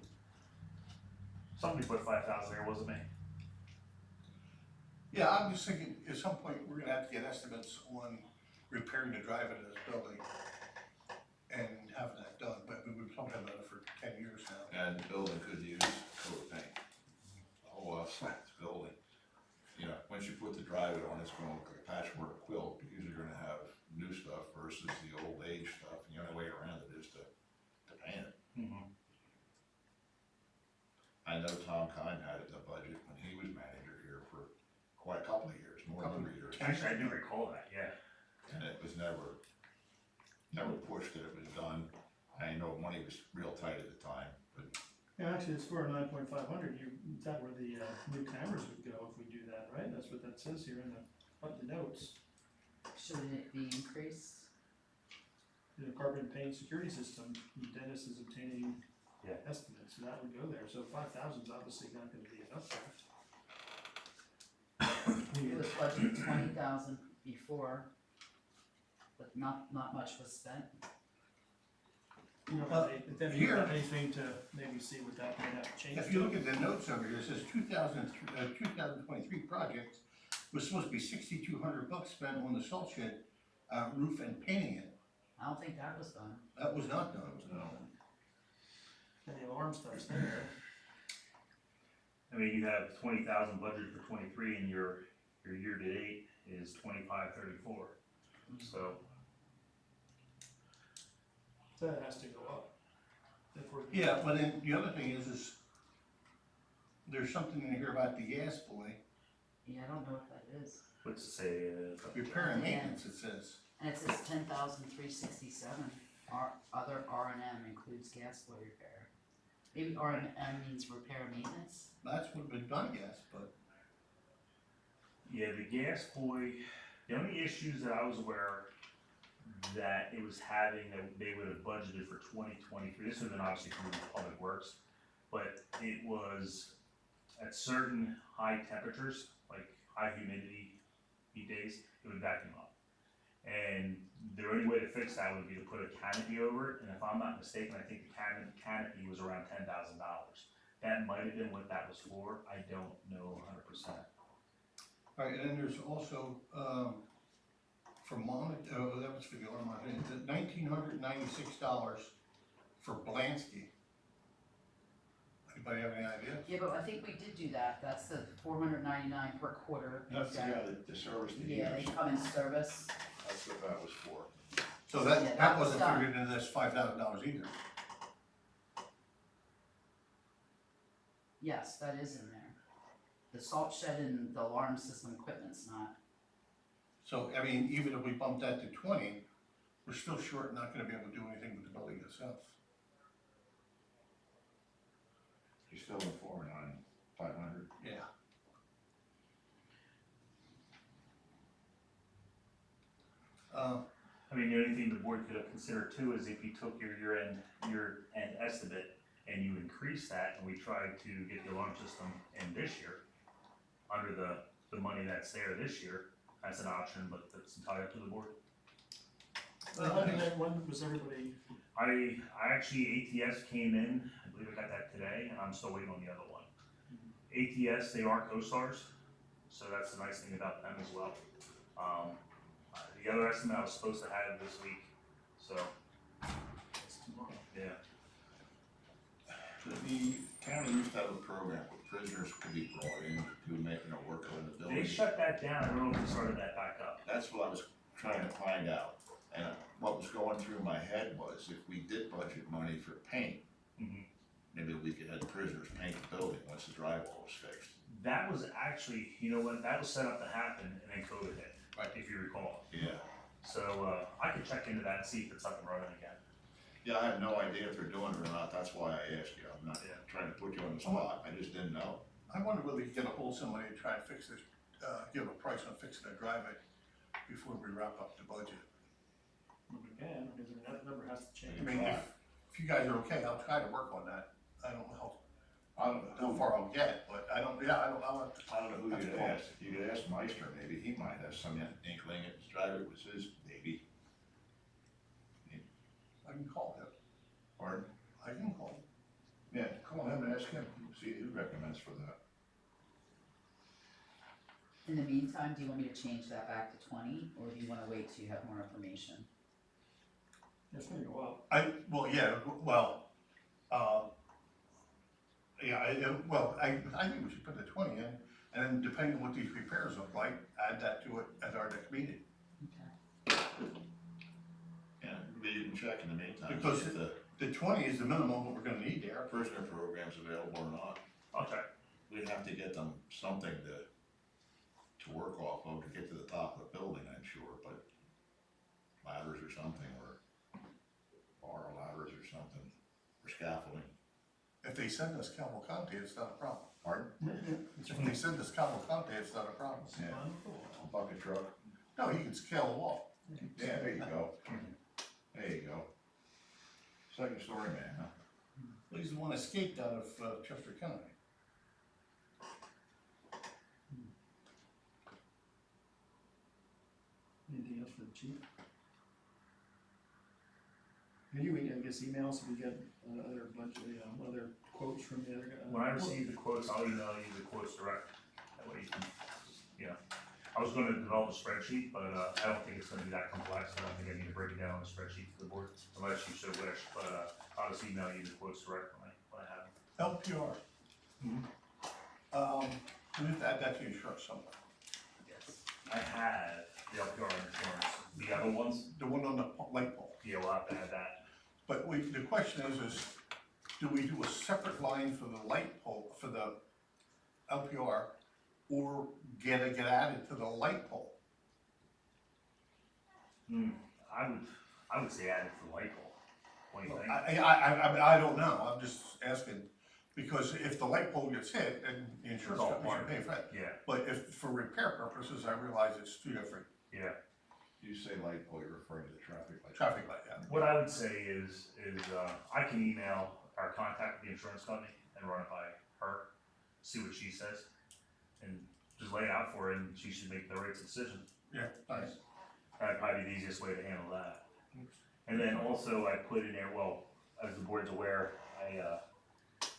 Somebody put 5,000 there, wasn't me? Yeah, I'm just thinking, at some point, we're gonna have to get estimates on repairing the drive into this building and having that done, but we've been talking about it for 10 years now. And the building could use coat paint. The whole outside of the building. You know, once you put the driveway on, it's gonna look like a patchwork quilt, because you're gonna have new stuff versus the old age stuff, and the only way around it is to paint it. Mm-hmm. I know Tom Kine had it in the budget when he was manager here for quite a couple of years, more than 3 years. Actually, I do recall that, yeah. And it was never pushed that it was done. I know money was real tight at the time, but Yeah, actually, it's 409.500. Is that where the new cameras would go if we do that, right? That's what that says here in the notes. Shouldn't it be increased? The carpet and paint security system, Dennis is obtaining Yeah. estimates, so that would go there. So 5,000 is obviously not gonna be enough there. It was budgeted 20,000 before, but not much was spent. You know, Well, if then you here- have anything to maybe see what that might have to change. If you look at the notes over here, it says 2023 project was supposed to be $6,200 spent on the salt shed roof and painting it. I don't think that was done. That was not done. And the alarm stuff's there. I mean, you have 20,000 budgeted for 23, and your year to date is 2534. So So that has to go up. If we're. Yeah, but then the other thing is there's something in here about the gas boy, Yeah, I don't know what that is. what's it say? repair and maintenance, it says. And it says 10,367. Other R&M includes gas boy repair. Maybe R&M means repair and maintenance? That's what we've done, yes, but Yeah, the gas boy. The only issues that I was aware that it was having that they would have budgeted for 2023. This would have been obviously through Public Works, but it was at certain high temperatures, like high humidity heat days, it would vacuum up. And the only way to fix that would be to put a canopy over it. And if I'm not mistaken, I think the canopy was around $10,000. That might have been what that was for. I don't know 100%. Right, and then there's also, for that was for the alarm monitoring, it's $1,996 for Blansky. Anybody have any ideas? Yeah, but I think we did do that. That's the $499 per quarter. that's the guy that the service the Yeah, they heaters. come in service. That's what that was for. So Yeah, that that was wasn't done. figured into this $5,000 either. Yes, that is in there. The salt shed and the alarm system equipment's not. So, I mean, even if we bump that to 20, we're still short, not gonna be able to do anything with the building itself. He's still in 4,500. Yeah. I mean, the only thing the board could have considered too is if you took your year-end estimate and you increase that, and we tried to get the alarm system in this year, under the money that's there this year, that's an option, but that's entirely up to the board. When was everybody, I actually, ATS came in, I believe I got that today, and I'm still waiting on the other one. ATS, they are co-stars, so that's the nice thing about them as well. The other estimate I was supposed to have this week, so, it's tomorrow. yeah. The county used to have a program where prisoners could be brought in to make, work on the They building. shut that down, I don't know if they started that back up. That's what I was trying to find out. And what was going through my head was if we did budget money for paint, Mhm. maybe we could have prisoners paint the building once the drywall was fixed. That was actually, you know what, that was set up to happen and then COVID hit, Right. if you recall. Yeah. So, I could check into that and see if it's up and running again. Yeah, I have no idea if they're doing it or not. That's why I asked you. I'm not Yeah. trying to put you on the spot. I just didn't know. I wonder whether we could get a hold of somebody and try and fix this, give a price on fixing the driveway before we wrap up the budget. We can, because that number has to change. I mean, if you guys are okay, I'll try to work on that. I don't know I don't know how far I'll get, but I don't know. I don't know who you'd ask. You could ask Meister, maybe. He might have some inkling if his driveway was his baby. I can call him. Or, I can call him. yeah, call him and ask him, see who recommends for that. In the meantime, do you want me to change that back to 20, or do you wanna wait till you have more information? It's gonna go up. I think we should put the 20 in, and then depending on what these repairs look like, add that to it at our next meeting. Okay. Yeah, maybe you can check in the meantime. Because see if the The 20 is the minimum what we're gonna need there. prisoner program's available or not. I'll check. We'd have to get them something to work off of to get to the top of the building, I'm sure, but ladders or something, or bar ladders or something, or scaffolding. If they send us Cavalcante, it's not a problem. Pardon? If they send us Cavalcante, it's not a problem. Yeah. A bucket truck. No, he can scale a wall. Yeah, there you go. There you go. Second story man, huh? Well, he's the one that escaped out of Chester County. Anything else for the chief? Can you, I guess, emails if we get other budget, other quotes from the other guy? When I receive the quotes, I'll email you the quotes direct. That way you can, I was gonna develop a spreadsheet, but, I don't think it's gonna be that complex. I don't think I need to break it down on a spreadsheet for the board, unless you so wish, but, I'll just email you the quotes direct when I have them. LPR. We have to add that to your insurance somewhere. Yes. I have the LPR insurance, the other ones, The one on the light pole. yeah, we'll have to add that. But the question is, do we do a separate line for the light pole, for the LPR, or get added to the light pole? I would say add it to the light bulb. What do you think? I don't know, I'm just asking, because if the light pole gets hit, and the insurance It's all company part should pay for it. Yeah, But if, for repair purposes, I realize it's two different yeah. You say light pole, you're referring to the traffic light. traffic light, yeah. What I would say is, I can email our contact with the insurance company and run it by her, see what she says, and just lay it out for her, and she should make the right decision. Yeah, nice. That'd probably be the easiest way to handle that. And then also I put in there, well, as the board's aware, I,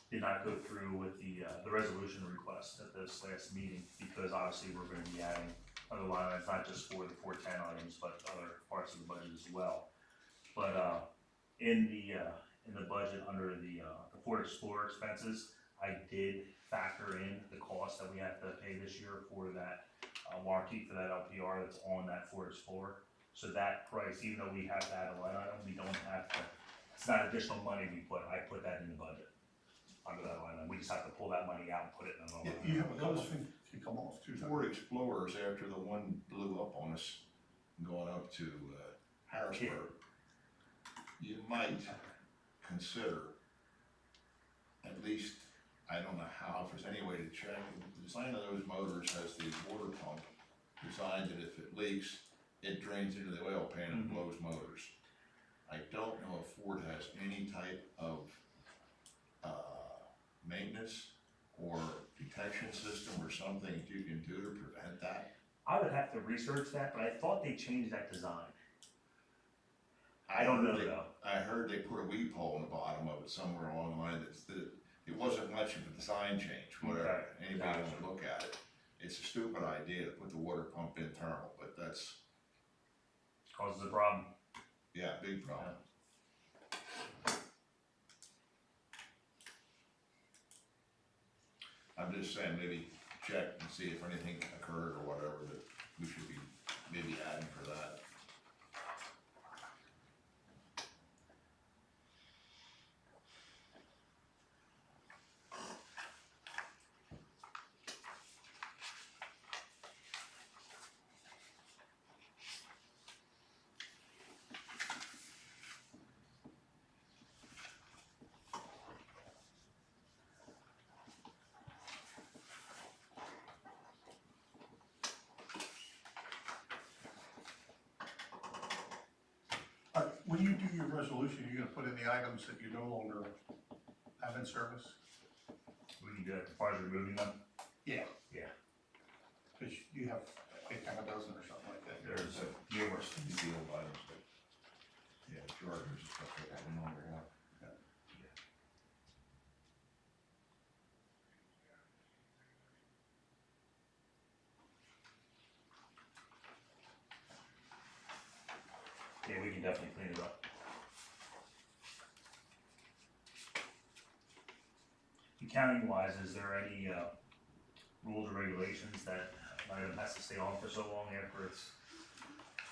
did not go through with the resolution request at this last meeting, because obviously we're gonna be adding other line items, not just for the 410 items, but other parts of the budget as well. But, in the budget under the Ford Explorer expenses, I did factor in the cost that we have to pay this year for that warranty for that LPR that's on that Ford Explorer. So that price, even though we have to add a line item, we don't have to, it's not additional money I put that in the budget under that line item. We just have to pull that money out and put it in another line. You have a couple things to come off too. Ford Explorers, after the one blew up on us, going up to Harrisburg, you might consider, at least, I don't know how, if there's any way to check, the design of those motors has the water pump designed that if it leaks, it drains into the oil pan and blows motors. I don't know if Ford has any type of maintenance or detection system or something that you can do to prevent that. I would have to research that, but I thought they changed that design. I don't know though. I heard they put a weep hole in the bottom of it somewhere along the line that it wasn't much of a design change, whatever. Okay. Anybody wants to look at it. It's a stupid idea to put the water pump internal, but that's, Causes a problem. yeah, big problem. I'm just saying, maybe check and see if anything occurred or whatever that we should be maybe adding for that. When you do your resolution, you're gonna put in the items that you no longer have in service? We can do that as far as removing them. Yeah. Yeah. Cause you have, I think, a dozen or something like that. There's Numerous deal items, but, yeah, chargers and stuff like that, we no longer have. Yeah, we can definitely clean it up. Accounting wise, is there any, rules or regulations that an item has to stay on for so long after it's?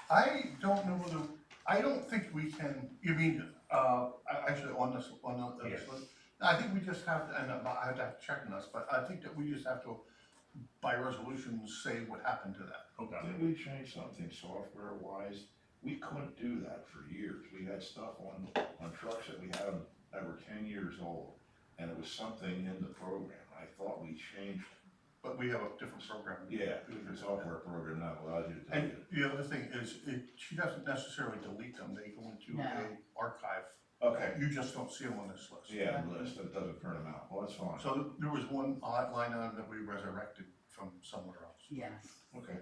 I don't know whether, I don't think we can, you mean, actually on this Yes. list? I think we just have to, and I'd have to check on this, but I think that we just have to, by resolution, say what happened to that. Okay. Didn't we change something software wise? We couldn't do that for years. We had stuff on trucks that we had them that were 10 years old. And it was something in the program. I thought we changed. But we have a different program. Yeah, the software program now allows you to do And it. the other thing is, she doesn't necessarily delete them, they go into No. a archive. Okay. You just don't see them on this list. Yeah, list, but it doesn't print them out. Well, that's fine. So there was one odd line item that we resurrected from somewhere else. Yes. Okay.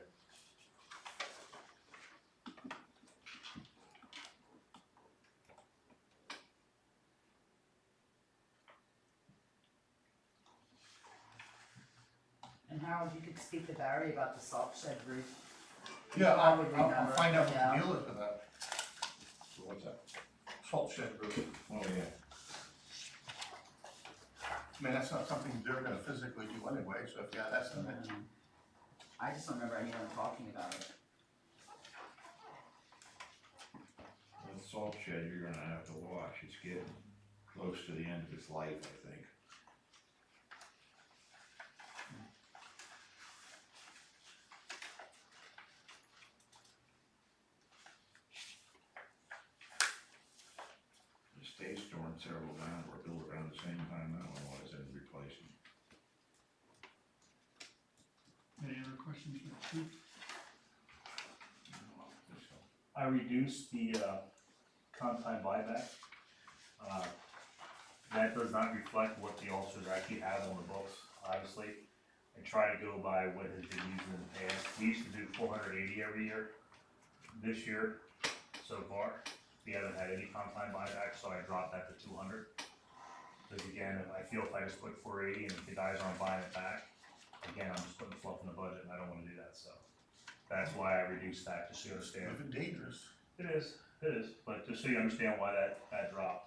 And Harold, you could speak to Barry about the salt shed roof. Yeah, I'll Probably remember, find out what yeah. the deal is with that So what's that? salt shed roof. Oh, yeah. I mean, that's not something they're gonna physically do anyway, so if, yeah, that's not it. I just don't remember anyone talking about it. The salt shed, you're gonna have to watch. It's getting close to the end of its life, I think. The state's storing several down, were built around the same time that one was and replaced them. Any other questions for the chief? I reduced the, comp time buyback. That does not reflect what the officers actually have on the books, obviously. I try to go by what has been used in the past. We used to do 480 every year. This year, so far, we haven't had any comp time buyback, so I dropped that to 200. Because again, I feel if I just put 480 and if the guys aren't buying it back, again, I'm just putting fluff in the budget and I don't wanna do that, so. That's why I reduced that, just so you understand. It's dangerous. It is, but just so you understand why that dropped.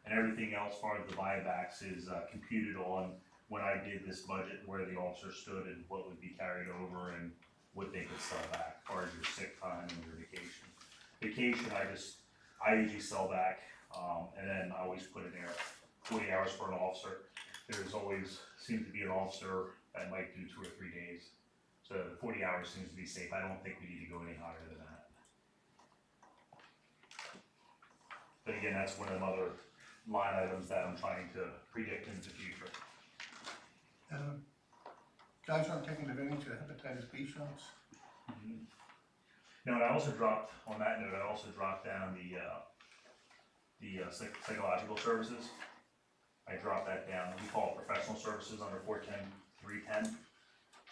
And everything else, as far as the buybacks, is computed on when I did this budget, where the officer stood and what would be carried over and what they could sell back, as far as your sick time and your vacation. Vacation, I usually sell back, and then I always put in there 40 hours for an officer. There's always, seems to be an officer that might do 2 or 3 days. So 40 hours seems to be safe. I don't think we need to go any higher than that. But again, that's one of the other line items that I'm trying to predict into the future. Guys aren't taking advantage of hepatitis B shots? Now, and I also dropped, on that note, I also dropped down the psychological services. I dropped that down, we call it professional services under 410-310,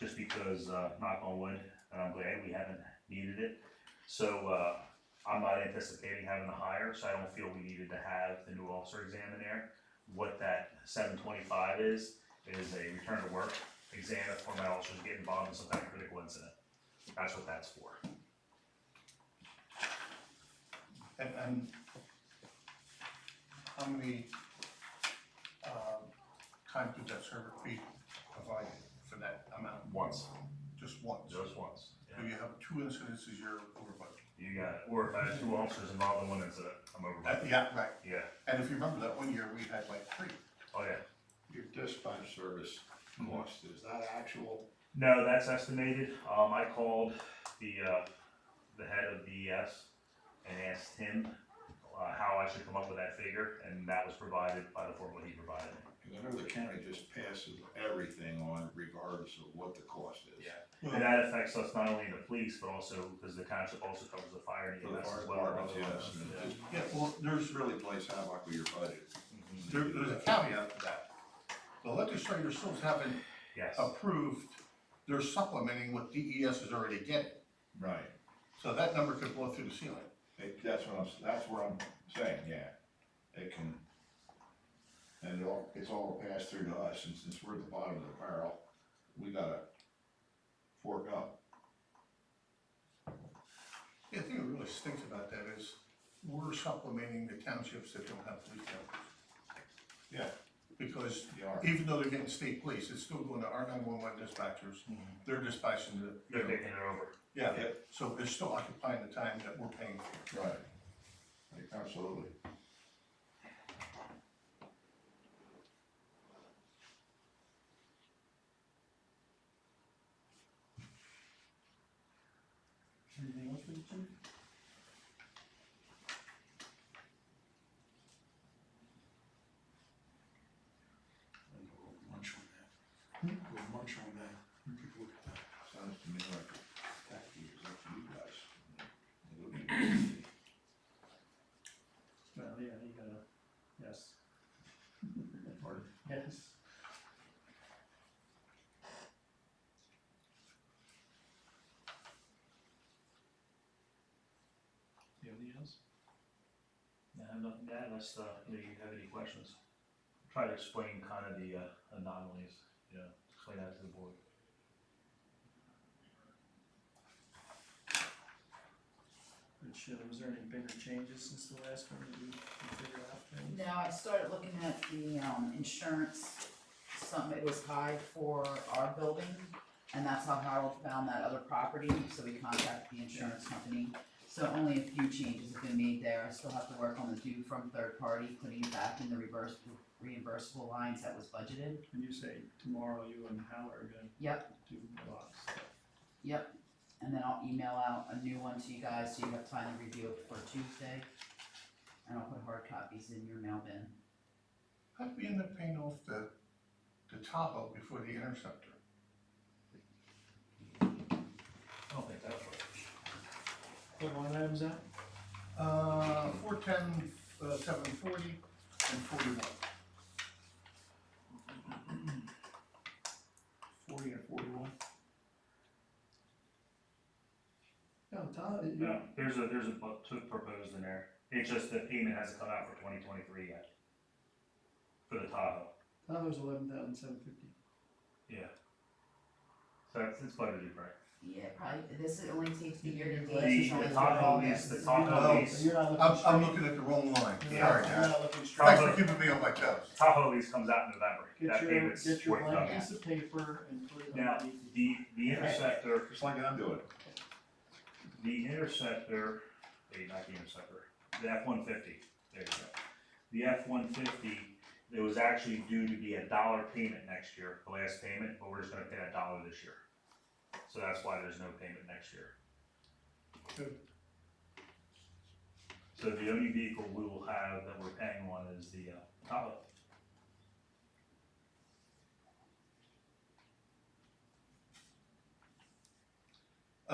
just because, knock on wood, and I'm glad we haven't needed it. So, I'm not anticipating having to hire, so I don't feel we needed to have the new officer exam in there. What that 725 is a return to work exam if one of my officers get involved in some kind of critical incident. That's what that's for. And how many, times would that service be provided for that amount? Once, Just once? just once. So you have 2 incidences, you're over budget? You got it. Or if I had 2 officers involved in one incident, I'm over budget. Yeah, right. Yeah, And if you remember that one year, we had like 3. oh yeah. Your dispatch service cost, is that actual? No, that's estimated. I called the head of DES and asked him, how I should come up with that figure, and that was provided by the formula he provided me. Because I know the county just passes everything on regardless of what the cost is. Yeah. And that affects us not only in the police, but also, because the township also covers the fire and For the EMS fire as well. departments, yes, and it just Yeah, well, there's really plays havoc with your budget. there's a caveat to that. The legislators still haven't Yes, approved, they're supplementing what DES is already getting. Right. So that number could blow through the ceiling. That's what I'm saying, yeah. It can, and it's all passed through to us, and since we're at the bottom of the barrel, we gotta fork up. The thing that really stinks about that is we're supplementing the townships that don't have police officers. Yeah. Because They are. even though they're getting state police, it's still going to our 911 dispatchers. They're dispatching the, they're taking it over. yeah, Yeah. so they're still occupying the time that we're paying for. Right. Absolutely. Anything else for the chief? Munch on that. We'll munch on that. You could look at that. Sounds to me like tacky is up to you guys. It would be- Well, yeah, you gotta, yes. Pardon? Yes. Do you have anything else? I have nothing to add unless, you have any questions. Try to explain kind of the, anomalies, explain that to the board. Which, was there any bigger changes since the last one that you figured out things? Now, I started looking at the, insurance, it was high for our building, and that's how Harold found that other property, so we contacted the insurance company. So only a few changes have been made there, I still have to work on the due from third party, putting it back in the reimbursable lines that was budgeted. And you say tomorrow you and Howard are gonna Yep, do lots. yep, and then I'll email out a new one to you guys, so you have time to review it before Tuesday. And I'll put hard copies in your mail bin. How did we end up paying off the Tahoe before the Interceptor? I don't think that's right. What line item's that? 410, 740, and 41. 40 and 41. No, Todd, No, there's a proposed in there. It's just the payment hasn't come out for 2023 yet. For the Tahoe, Tahoe's 11,750. yeah. So it's budgeted, right? Yeah, probably, this only takes the year to The- date. The only Tahoe for lease, the August. Tahoe No. lease, You're not looking I'm straight. looking at the wrong line, You're sorry, not- Jack. You're not looking straight. Thanks for keeping me on my toes. Tahoe lease comes out in November. That Get your payment's blank forthcoming. piece of paper and put it Now, underneath. the Interceptor, Just like I'm doing. the Interceptor, not the Interceptor, the F-150, there you go. The F-150, it was actually due to be $1 payment next year, the last payment, but we're just gonna pay $1 this year. So that's why there's no payment next year. Good. So the only vehicle we will have that we're paying on is the Tahoe.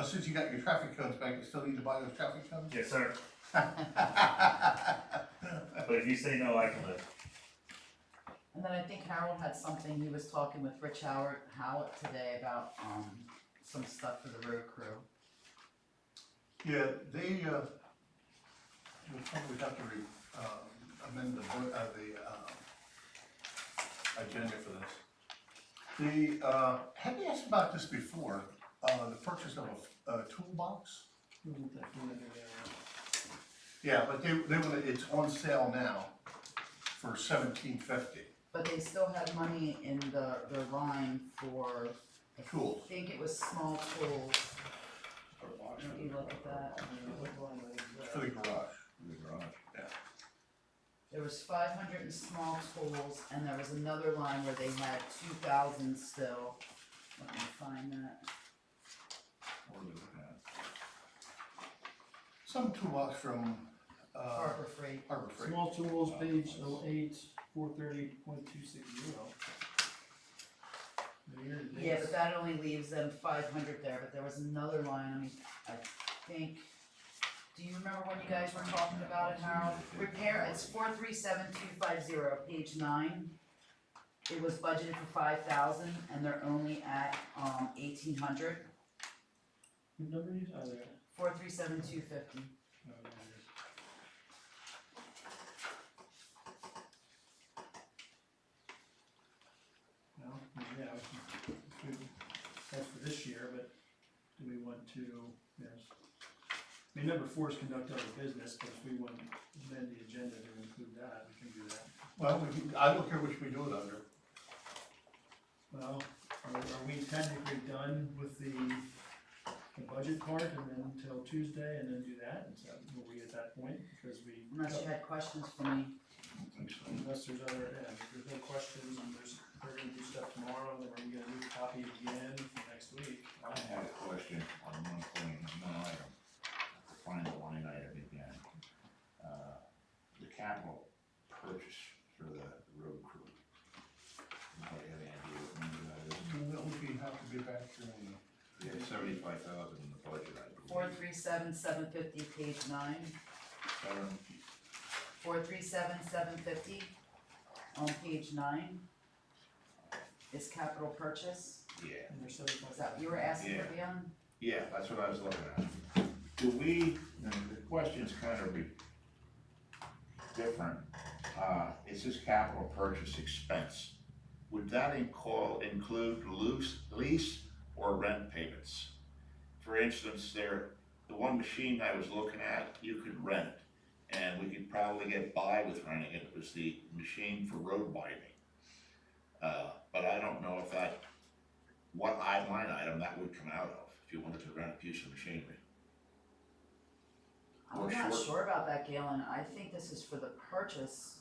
Since you got your traffic cones back, you still need to buy those traffic cones? Yes, sir. But if you say no, I can live. And then I think Harold had something, he was talking with Rich Howard today about, some stuff for the road crew. Yeah, they, we'll probably have to amend the agenda for this. Had they asked about this before, the purchase of a toolbox? Isn't that familiar there? Yeah, but they want it's on sale now for $17.50. but they still had money in their line for, I Tools. think it was small tools. Let me look at that. For the garage. The garage. There was 500 in small tools, and there was another line where they had 2,000 still. Let me find that. What are we looking at? Some toolbox from, Harbor Freight. Harbor Freight. Small tools, page 08, 430.260. Yeah, but that only leaves them 500 there, but there was another line, I mean, I think, do you remember when you guys were talking about it, Harold? Repair, it's 437250, page 9. It was budgeted for 5,000 and they're only at 1,800. What number is, oh, there. 437250. Oh, there it is. Well, yeah, that's for this year, but do we want to, yes. I mean, number 4 is conduct other business, but if we want to amend the agenda to include that, we can do that. Well, I don't care which we do it under. Well, are we technically done with the budget part and then until Tuesday and then do that? Is that, were we at that point? Because we. Unless you had questions for me. I don't think so. Unless there's other, yeah, if there's no questions and we're gonna do stuff tomorrow, then we're gonna do a copy again for next week. I had a question on one thing, one item. Find the line item again. The capital purchase for the road crew. Do you have any idea what number that is? That would be, have to be back here on the. We had 75,000 in the budget, I believe. 437750, page 9. 437750 on page 9 is capital purchase. Yeah. And there's Is that what you were asking for, Leon? Yeah, that's what I was looking at. Do we, and the question's kind of different, it says capital purchase expense. Would that include lease or rent payments? For instance, the one machine I was looking at, you could rent, and we could probably get by with renting it. It was the machine for road widening. But I don't know if what line item that would come out of, if you wanted to rent a piece of machinery. I'm Or not short- sure about that, Galen. I think this is for the purchase.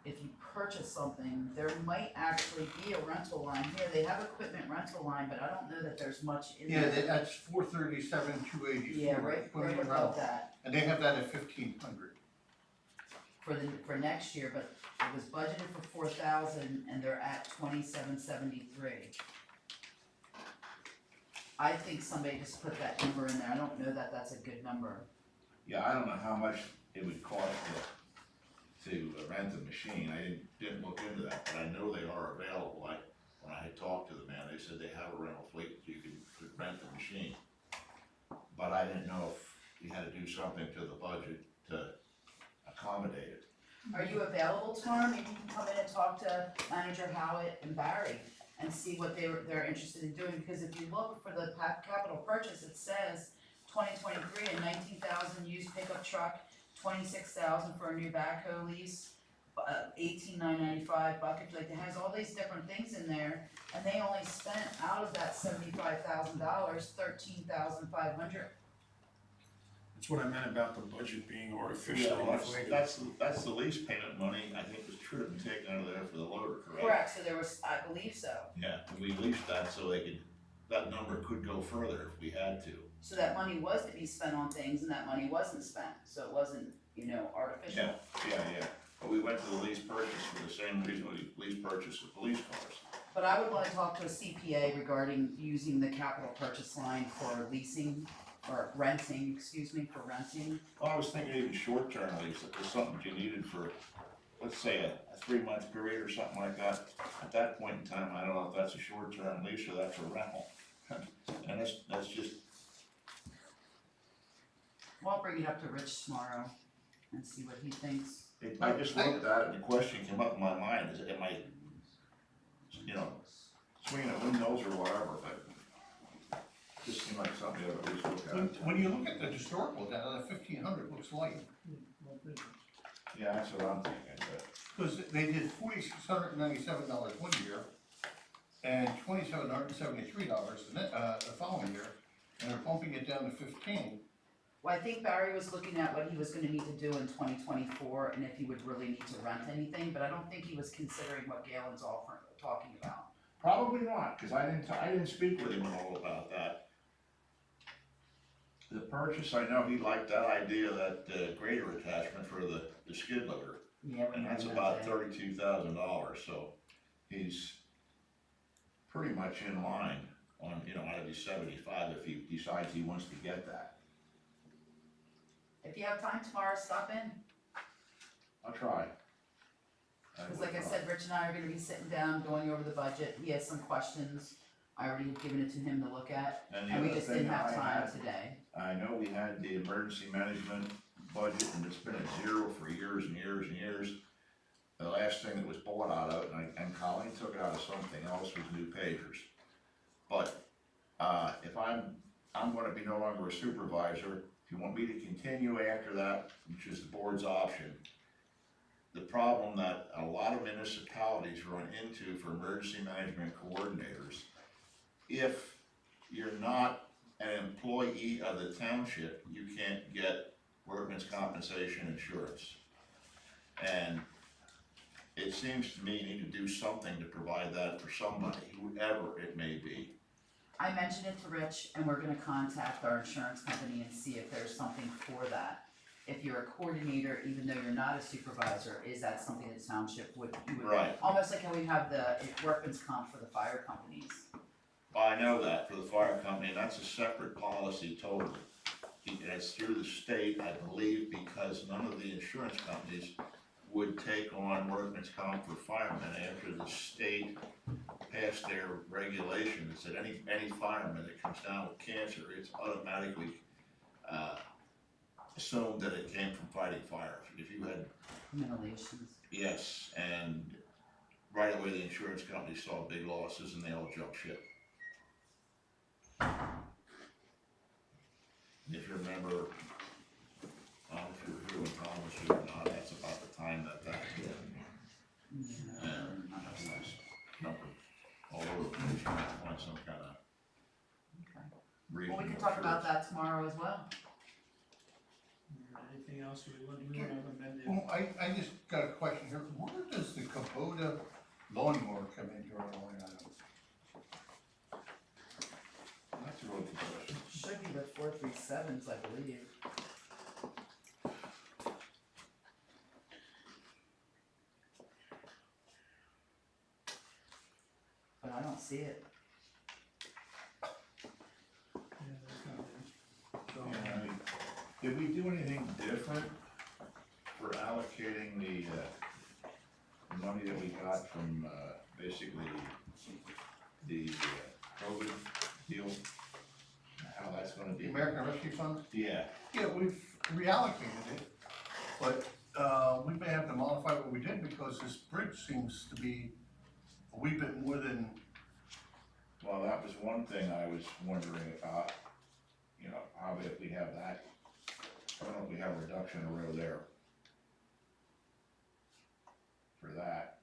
If you purchase something, there might actually be a rental line here. They have equipment rental line, but I don't know that there's much in Yeah, there. that's 437,284. Yeah, right above that And they have that at 1,500. for next year, but it was budgeted for 4,000 and they're at 2773. I think somebody just put that number in there. I don't know that that's a good number. Yeah, I don't know how much it would cost to rent the machine. I didn't look into that, but I know they are available. When I had talked to the man, they said they have a rental fleet, so you could rent the machine. But I didn't know if you had to do something to the budget to accommodate it. Are you available tomorrow? Maybe you can come in and talk to Manager Howitt and Barry and see what they're interested in doing, because if you look for the capital purchase, it says 2023, a 19,000 used pickup truck, 26,000 for a new backhoe lease, 18,995 bucket, like it has all these different things in there, and they only spent out of that $75,000, 13,500. That's what I meant about the budget being artificially Yeah, inflated. that's the lease payment money, I think was should have been taken out of there for the loader, correct? Correct, so there was, I believe so. Yeah, and we leased that so that number could go further if we had to. So that money was to be spent on things and that money wasn't spent, so it wasn't, artificial. Yeah, but we went to the lease purchase for the same reason we lease purchase the police cars. But I would wanna talk to a CPA regarding using the capital purchase line for leasing, or renting, for renting. Well, I was thinking even short-term lease, if there's something you needed for, let's say a 3-month period or something like that. At that point in time, I don't know if that's a short-term lease or that's a rental. And that's just, Well, I'll bring it up to Rich tomorrow and see what he thinks. I just looked at it and the question came up in my mind, is am I, swinging at windmills or whatever, but just seemed like something you ought to at least look at. When you look at the historical data, that 1,500 looks light. Well, good. Yeah, that's what I'm thinking, but, Cause they did $4,697 one year, and $2,773 the following year, and they're bumping it down to 15. Well, I think Barry was looking at what he was gonna need to do in 2024, and if he would really need to rent anything, but I don't think he was considering what Galen's talking about. probably not, cause I didn't speak with him at all about that. The purchase, I know he liked that idea, that grader attachment for the skid loader, Yeah, we and know that's that about day. $32,000, so he's pretty much in line on, out of the 75 if he decides he wants to get that. If you have time tomorrow, stop in, I'll try. cause like I said, Rich and I are gonna be sitting down, going over the budget, he has some questions. I already have given it to him to look at, And and we other just didn't thing have I time had- today. I know we had the emergency management budget, and it's been at zero for years and years and years. The last thing that was bought out of it, and Colleen took it out of something else, was new pagers. But, if I'm gonna be no longer a supervisor, if you want me to continue after that, which is the board's option, the problem that a lot of municipalities run into for emergency management coordinators, if you're not an employee of the township, you can't get workman's compensation insurance. And it seems to me you need to do something to provide that for somebody, whoever it may be. I mentioned it to Rich, and we're gonna contact our insurance company and see if there's something for that. If you're a coordinator, even though you're not a supervisor, is that something the township would, Right. almost like how we have the workman's comp for the fire companies. Well, I know that for the fire company, and that's a separate policy totally. It's through the state, I believe, because none of the insurance companies would take on workman's comp for firemen after the state passed their regulation that said any fireman that comes down with cancer, it's automatically, assumed that it came from fighting fire. If you had, Mutilations. yes, and right away the insurance companies saw big losses and they all jumped ship. If you remember, I don't know if you were here when Tom was here or not, that's about the time that hit. And that's jumping all over the place, trying to find some kind of Okay. reason. Well, we can talk about that tomorrow as well. Anything else we want to amend? Well, I just got a question here, where does the Kubota lawnmower come into our line item? That's a really good question. Should be the 437s, I believe. But I don't see it. Yeah, that's not it. So, Yeah, I mean, did we do anything different for allocating the money that we got from, basically the COVID deal? How that's gonna The be? American Rescue Fund? Yeah, Yeah, we've reallocated it, but, we may have to modify what we did because this bridge seems to be a wee bit more than, well, that was one thing I was wondering about, how if we have that, I don't know if we have a reduction in row there for that.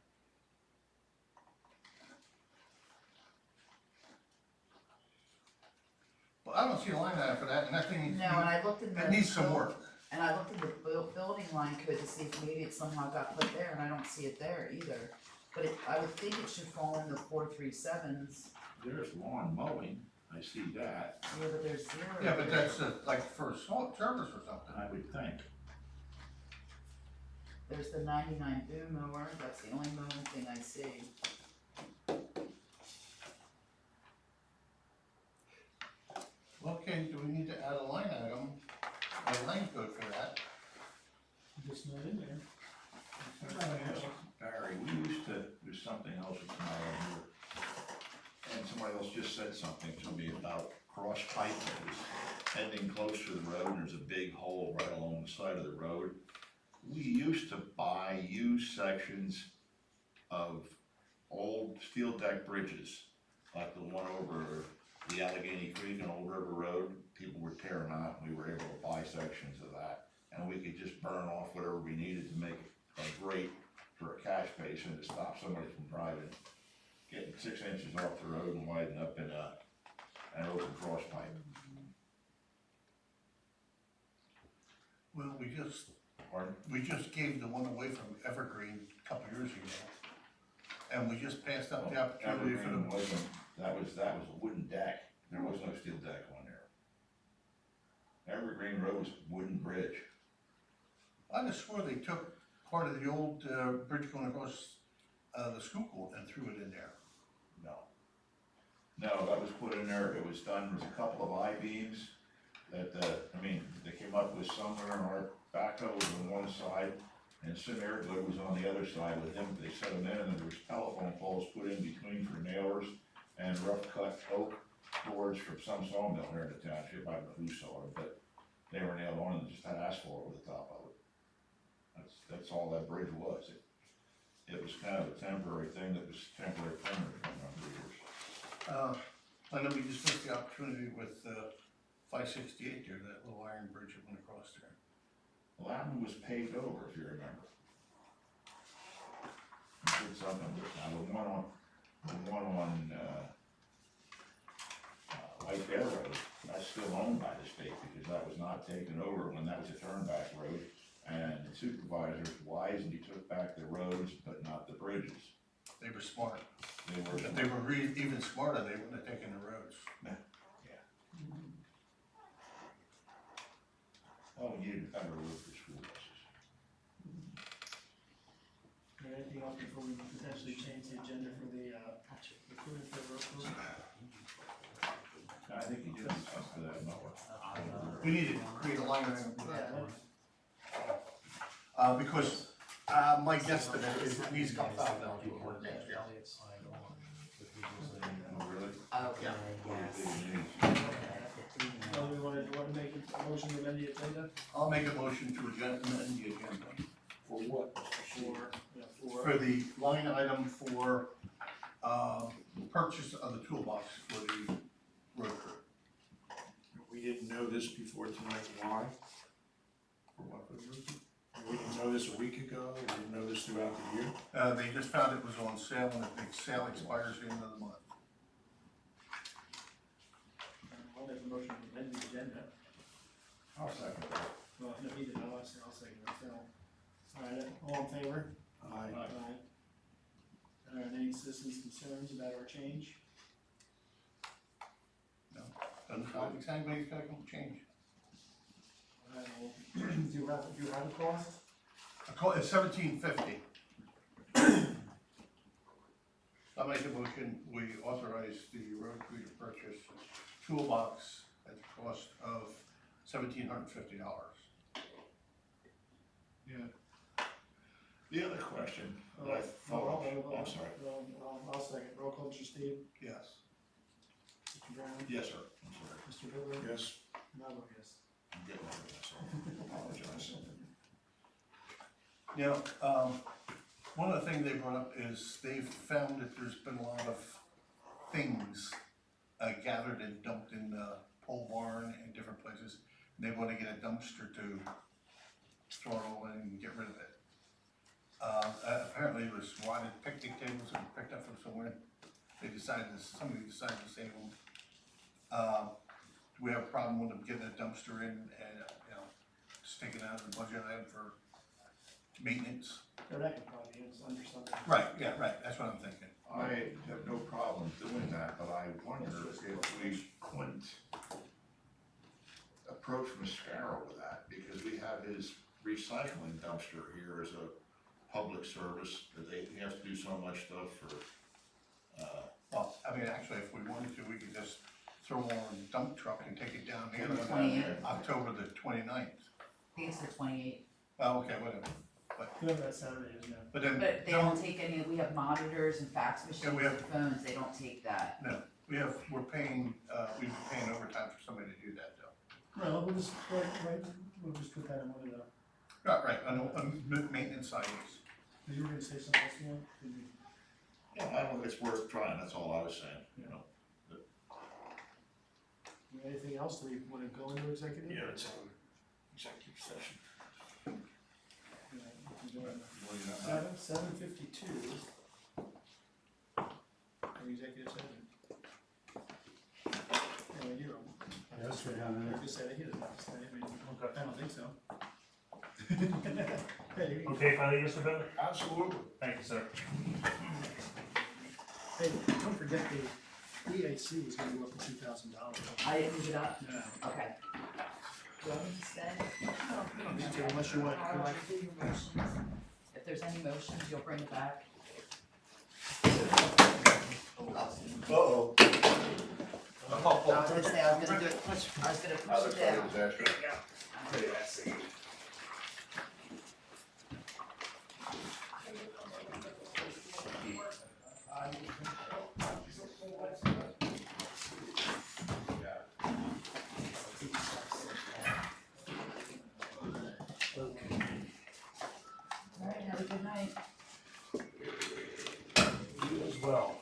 but I don't see a line item for that, and that thing, No, and I looked in the. it needs some work. And I looked in the building line code to see if maybe it somehow got put there, and I don't see it there either. But I would think it should fall in the 437s. There's lawn mowing, I see that, Yeah, but there's zero. Yeah, but there. that's like for a small service or something. I would think. There's the 99 boom mower, that's the only mowing thing I see. Okay, do we need to add a line item, a line code for that? Just not in there. Barry, we used to, there's something else that's not on here. And somebody else just said something to me about cross pipe that was heading close to the road, and there's a big hole right along the side of the road. We used to buy used sections of old steel deck bridges, like the one over the Allegheny Creek and Old River Road. People were tearing out, and we were able to buy sections of that and we could just burn off whatever we needed to make a grate for a catch basin to stop somebody from driving, getting 6 inches off the road and winding up in an open cross pipe. Well, Pardon? we just gave the one away from Evergreen a couple years ago. And we just passed up the opportunity for Evergreen the, wasn't, that was a wooden deck, there was no steel deck on there. Evergreen Road was a wooden bridge. I just swore they took part of the old, bridge going across, the Schuylkill and threw it in there. No, that was put in there, it was done, there was a couple of I-beams that, they came up with somewhere on our backhoe was on one side, and some air glue was on the other side with them, they set them in, and there was telephone poles put in between for nailers, and rough cut oak boards from some sawmill here in the township, I don't know who saw it, but they were nailed on and just had asphalt over the top of it. That's all that bridge was, it was kind of a temporary thing that was temporary permanent for a number of years. I know we just missed the opportunity with, 568 there, that little iron bridge that went across there. Well, that one was paved over, if you remember. We did something with, now the one on, White Bear Road, that's still owned by the state, because that was not taken over when that was a turnback road. And the supervisors wisely took back the roads, but not the bridges. They were smart. They If they were even smarter, they wouldn't have taken the roads. Oh, you better look for school buses. Anything else before we potentially change the agenda for the recruiting for the road crew? I think you did discuss that, Noah. We need to create a line item for that. Yeah. Because, my guesstimate is it needs a couple thousand dollars to work next year. Oh, really? Okay, Do we want to make a motion to amend the agenda I'll make a motion to amend the agenda For what? for the line item for, purchase of the toolbox for the road crew. We didn't know this before tonight, why? For what? We didn't know this a week ago, we didn't know this throughout the year. They just found it was on sale and the big sale expires at the end of the month. I'll make a motion to amend the agenda. I'll second that. Well, no, he did, I'll second it, so. Alright, all in favor? Aye. Alright, any citizens' concerns about our change? Doesn't sound like anybody's gonna come change. Alright, well, do you have a cost? It's $17.50. I'll make a motion, we authorize the road crew to purchase toolbox at the cost of $1,750. Yeah. The other question that I thought, I'm sorry. I'll second, roll call, Mr. Steve, Yes. Mr. Brown, Yes, sir, I'm sorry. Mr. Bittler, Yes, and I vote yes. I'm getting over that, so I apologize. Now, one of the things they brought up is they've found that there's been a lot of things gathered and dumped in the pole barn and different places. And they wanna get a dumpster to throw it all in and get rid of it. Apparently it was rotted picnic tables that were picked up from somewhere. Somebody decided to save them. Do we have a problem with them getting a dumpster in and, sticking out of the budget item for maintenance? Or that could probably be under something. Right, yeah, right, that's what I'm thinking. I have no problem doing that, but I wonder if we couldn't approach Mascaro with that, because we have his recycling dumpster here as a public service, that they have to do so much stuff for, Well, I mean, actually, if we wanted to, we could just throw one on a dump truck and take it down here On the on 28th. October the 29th. I think it's the 28th, Oh, okay, whatever. Whoever that Saturday is now. But then, but they don't take any, we have monitors and fax machines we have- and phones, they don't take that. no, we're paying, we've been paying overtime for somebody to do that though. No, we'll just, we'll just put that in one of the, Right, on maintenance side, yes. you were gonna say something else, Ian? Did you- yeah, I don't think it's worth trying, that's all I was saying, you know. Anything else, do we wanna go into executive? yeah, it's executive session. Well, you know, 7:52. Executive session. Yeah, we do. That's right, I just said I hit it last night, I mean, Okay. I don't think so. Hey, Okay, if I leave, Mr. Bentley? Absolutely. Thank you, sir. hey, don't forget the EAC is gonna go up to $2,000. I didn't move it up, No, okay. Do I need to stay? you don't need to unless you want. I'll let you do your motions. If there's any motions, you'll bring it back. Uh-oh. I was gonna say, I was gonna do it, I was gonna push it down. Alright, have a good night. You as well.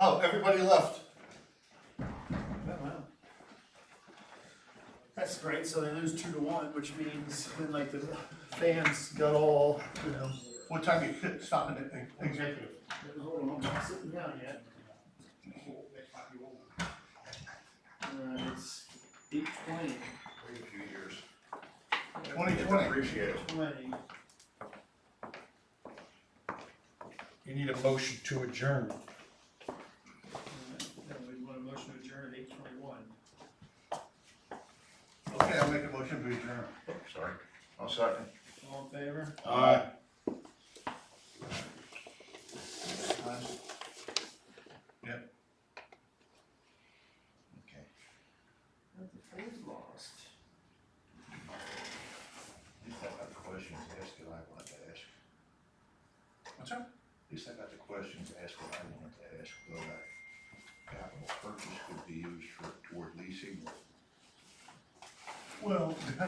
Oh, everybody left. Oh, wow. That's great, so they lose 2-1, which means then like the fans got all, you know. What time you quit stopping at the executive? Hold on, I'm not sitting down yet. It's 8:20. Wait a few years. 2020. Appreciate it. 20. You need a motion to adjourn. We want a motion to adjourn at 8:21. Okay, I'll make a motion to adjourn. Sorry. I'll second. All in favor? Aye. Yep. Okay. The four's lost. At least I got the questions asked that I wanted to ask. What's that? At least I got the questions asked that I wanted to ask, though that capital purchase could be used for, toward leasing. Well, depends